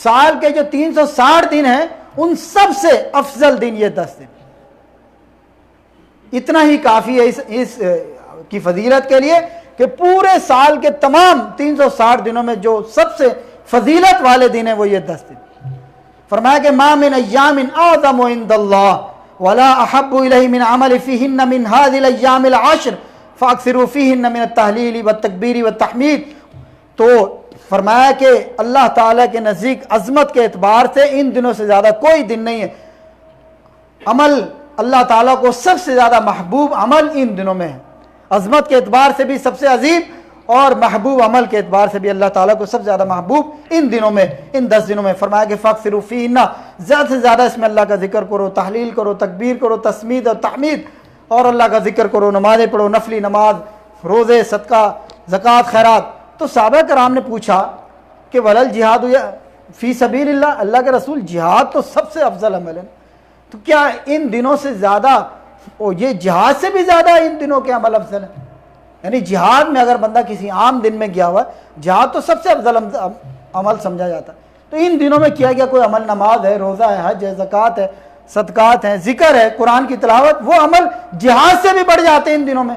سال کے جو 360 دن ہیں ان سب سے افضل دن یہ 10 دن. اتنا ہی کافی ہے اس کی فضیلت کے لیے کہ پورے سال کے تمام 360 دنوں میں جو سب سے فضیلت والے دن ہیں وہ یہ 10 دن. فرمایا کہ ما من ایام اعظم عند اللہ ولا احب الیہ من عمل فیہن من هذه الايام العشر فاکثروا فیہن من التہلیل والتکبیر والتحمید. تو فرمایا کہ اللہ تعالیٰ کے نزدیک عظمت کے اعتبار سے ان دنوں سے زیادہ کوئی دن نہیں ہے. عمل اللہ تعالیٰ کو سب سے زیادہ محبوب عمل ان دنوں میں ہے. عظمت کے اعتبار سے بھی سب سے عظیم اور محبوب عمل کے اعتبار سے بھی اللہ تعالیٰ کو سب سے زیادہ محبوب ان دنوں میں، ان 10 دنوں میں. فرمایا کہ فاکثروا فیہن، زیادہ سے زیادہ اس میں اللہ کا ذکر کرو، تحلیل کرو، تکبیر کرو، تسمید اور تحمید، اور اللہ کا ذکر کرو، نمازیں پڑھو، نفلی نماز، روزے، صدقہ، زکوٰۃ، خیرات. تو صحابہ کرام نے پوچھا کہ ولل جہاد فی سبیل اللہ، اللہ کے رسول جہاد تو سب سے افضل عمل ہے، تو کیا ان دنوں سے زیادہ یہ جہاد سے بھی زیادہ ان دنوں کے عمل افضل ہے؟ یعنی جہاد میں اگر بندہ کسی عام دن میں گیا ہوا ہے، جہاد تو سب سے افضل عمل سمجھا جاتا ہے، تو ان دنوں میں کیا گیا کوئی عمل، نماز ہے، روزہ ہے، حج ہے، زکوٰۃ ہے، صدقات ہیں، ذکر ہے، قرآن کی تلاوت، وہ عمل جہاد سے بھی بڑھ جاتے ہیں ان دنوں میں.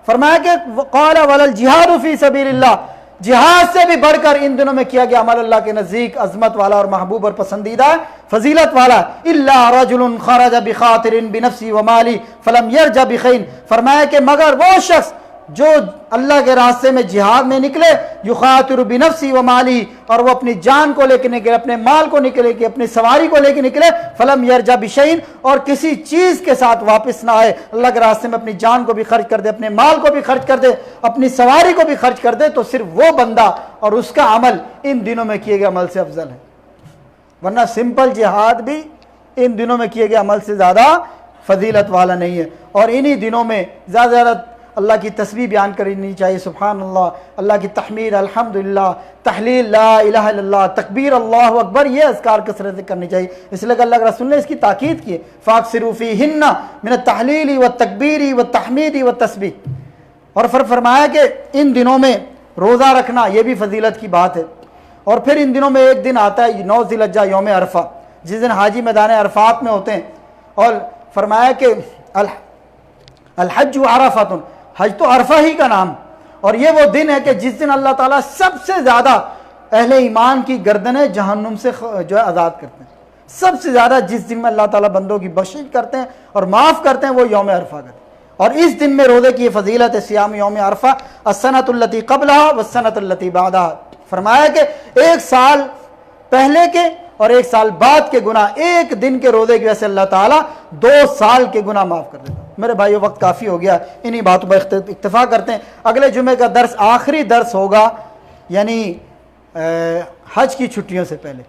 فرمایا کہ قال ولل جہاد فی سبیل اللہ، جہاد سے بھی بڑھ کر ان دنوں میں کیا گیا عمل اللہ کے نزدیک عظمت والا اور محبوب اور پسندیدہ فضیلت والا. الا رجل خرج بخاطر بنفسی ومالی فلم یرجع بخین. فرمایا کہ مگر وہ شخص جو اللہ کے راستے میں جہاد میں نکلے، یخاطر بنفسی ومالی، اور وہ اپنی جان کو لے کے نکلے، اپنے مال کو نکلے کہ اپنی سواری کو لے کے نکلے، فلم یرجع بشیء، اور کسی چیز کے ساتھ واپس نہ آئے، اللہ کے راستے میں اپنی جان کو بھی خرچ کر دے، اپنے مال کو بھی خرچ کر دے، اپنی سواری کو بھی خرچ کر دے، تو صرف وہ بندہ اور اس کا عمل ان دنوں میں کیے گئے عمل سے افضل ہے. ورنہ سمپل جہاد بھی ان دنوں میں کیے گئے عمل سے زیادہ فضیلت والا نہیں ہے. اور انہی دنوں میں زیادہ سے زیادہ اللہ کی تسبیح بیان کرنی چاہیے، سبحان اللہ، اللہ کی تحمید، الحمدللہ، تحلیل، لا الہ الا اللہ، تکبیر، اللہ اکبر، یہ اذکار کثرت سے کرنی چاہیے. اس لیے کہ اللہ کے رسول نے اس کی تاکید کی ہے، فاکثروا فیہن من التحلیل والتکبیر والتحمید والتسبیح. اور پھر فرمایا کہ ان دنوں میں روزہ رکھنا یہ بھی فضیلت کی بات ہے. اور پھر ان دنوں میں ایک دن آتا ہے 9 ذی الحجہ، یوم عرفہ، جس دن حاجی میدان عرفات میں ہوتے ہیں. اور فرمایا کہ الحج عرفۃ، حج تو عرفہ ہی کا نام، اور یہ وہ دن ہے کہ جس دن اللہ تعالیٰ سب سے زیادہ اہل ایمان کی گردنیں جہنم سے جو ہے آزاد کرتے ہیں. سب سے زیادہ جس دن میں اللہ تعالیٰ بندوں کی بخشش کرتے ہیں اور معاف کرتے ہیں وہ یوم عرفہ کا. اور اس دن میں روزے کی یہ فضیلت ہے، صیام یوم عرفہ السنۃ التی قبلہا والسنۃ التی بعدہا. فرمایا کہ ایک سال پہلے کے اور ایک سال بعد کے گناہ ایک دن کے روزے کی وجہ سے اللہ تعالیٰ 2 سال کے گناہ معاف کر دیتا. میرے بھائیو وقت کافی ہو گیا، انہی باتوں پر اکتفا کرتے ہیں. اگلے جمعے کا درس آخری درس ہوگا، یعنی حج کی چھٹیوں سے پہلے.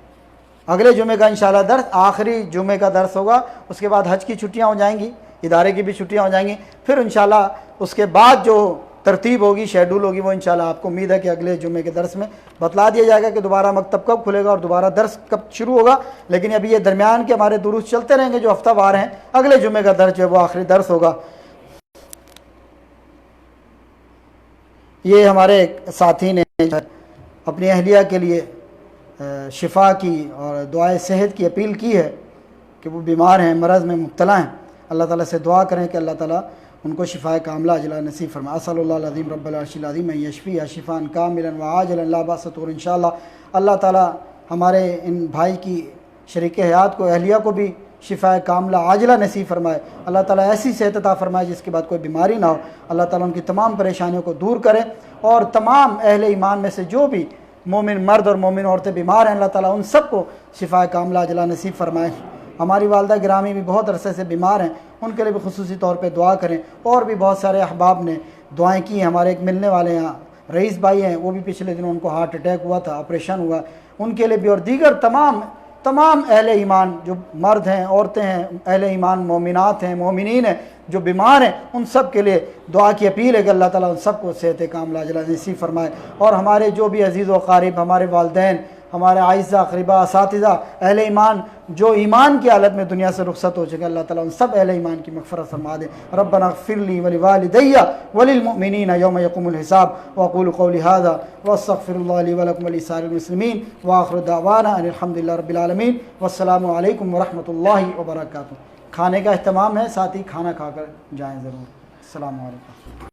اگلے جمعے کا انشاءاللہ درس آخری جمعے کا درس ہوگا، اس کے بعد حج کی چھٹیاں ہو جائیں گی، ادارے کی بھی چھٹیاں ہو جائیں گی. پھر انشاءاللہ اس کے بعد جو ترتیب ہوگی، شیڈول ہوگی، وہ انشاءاللہ آپ کو امید ہے کہ اگلے جمعے کے درس میں بتلا دیا جائے گا کہ دوبارہ مکتب کب کھلے گا اور دوبارہ درس کب شروع ہوگا. لیکن ابھی یہ درمیان کے ہمارے دروس چلتے رہیں گے جو ہفتہ وار ہیں. اگلے جمعے کا درس جو ہے وہ آخری درس ہوگا. یہ ہمارے ساتھی نے اپنی اہلیہ کے لیے شفا کی اور دعائے صحت کی اپیل کی ہے کہ وہ بیمار ہیں، مرض میں مبتلا ہیں. اللہ تعالیٰ سے دعا کریں کہ اللہ تعالیٰ ان کو شفاء کاملہ عاجلہ نصیب فرمائے. اسأل اللہ العظیم رب العرش العظیم ان یشفیہ شفاء کاملا وعاجلا لا باس طور. انشاءاللہ اللہ تعالیٰ ہمارے ان بھائی کی شریک حیات کو، اہلیہ کو بھی شفاء کاملہ عاجلہ نصیب فرمائے. اللہ تعالیٰ ایسی صحت عطا فرمائے جس کے بعد کوئی بیماری نہ ہو. اللہ تعالیٰ ان کی تمام پریشانیوں کو دور کرے، اور تمام اہل ایمان میں سے جو بھی مومن مرد اور مومن عورتیں بیمار ہیں، اللہ تعالیٰ ان سب کو شفاء کاملہ عاجلہ نصیب فرمائے. ہماری والدہ گرامی بھی بہت عرصے سے بیمار ہیں، ان کے لیے بھی خصوصی طور پہ دعا کریں. اور بھی بہت سارے احباب نے دعائیں کی ہیں. ہمارے ایک ملنے والے یہاں رئیس بھائی ہیں، وہ بھی پچھلے دنوں ان کو ہارٹ اٹیک ہوا تھا، آپریشن ہوا، ان کے لیے بھی. اور دیگر تمام اہل ایمان جو مرد ہیں، عورتیں ہیں، اہل ایمان مومنات ہیں، مومنین ہیں جو بیمار ہیں، ان سب کے لیے دعا کی اپیل ہے کہ اللہ تعالیٰ ان سب کو صحت کاملہ عاجلہ نصیب فرمائے. اور ہمارے جو بھی عزیز و قارب، ہمارے والدین، ہمارے اعزاء اقرباء اساتذہ اہل ایمان جو ایمان کی حالت میں دنیا سے رخصت ہو چکے، اللہ تعالیٰ ان سب اہل ایمان کی مغفرت فرما دے۔ ربنا اغفر لی ولوالدی وللمؤمنین یوم یقوم الحساب، واقول قولی ھذا واستغفر اللہ لی ولکم ولسائر المسلمین، وآخر دعوانا ان الحمد للہ رب العالمین، والسلام علیکم ورحمۃ اللہ وبرکاتہ۔ کھانے کا اہتمام ہے، ساتھ ہی کھانا کھا کر جائیں ضرور۔ السلام علیکم۔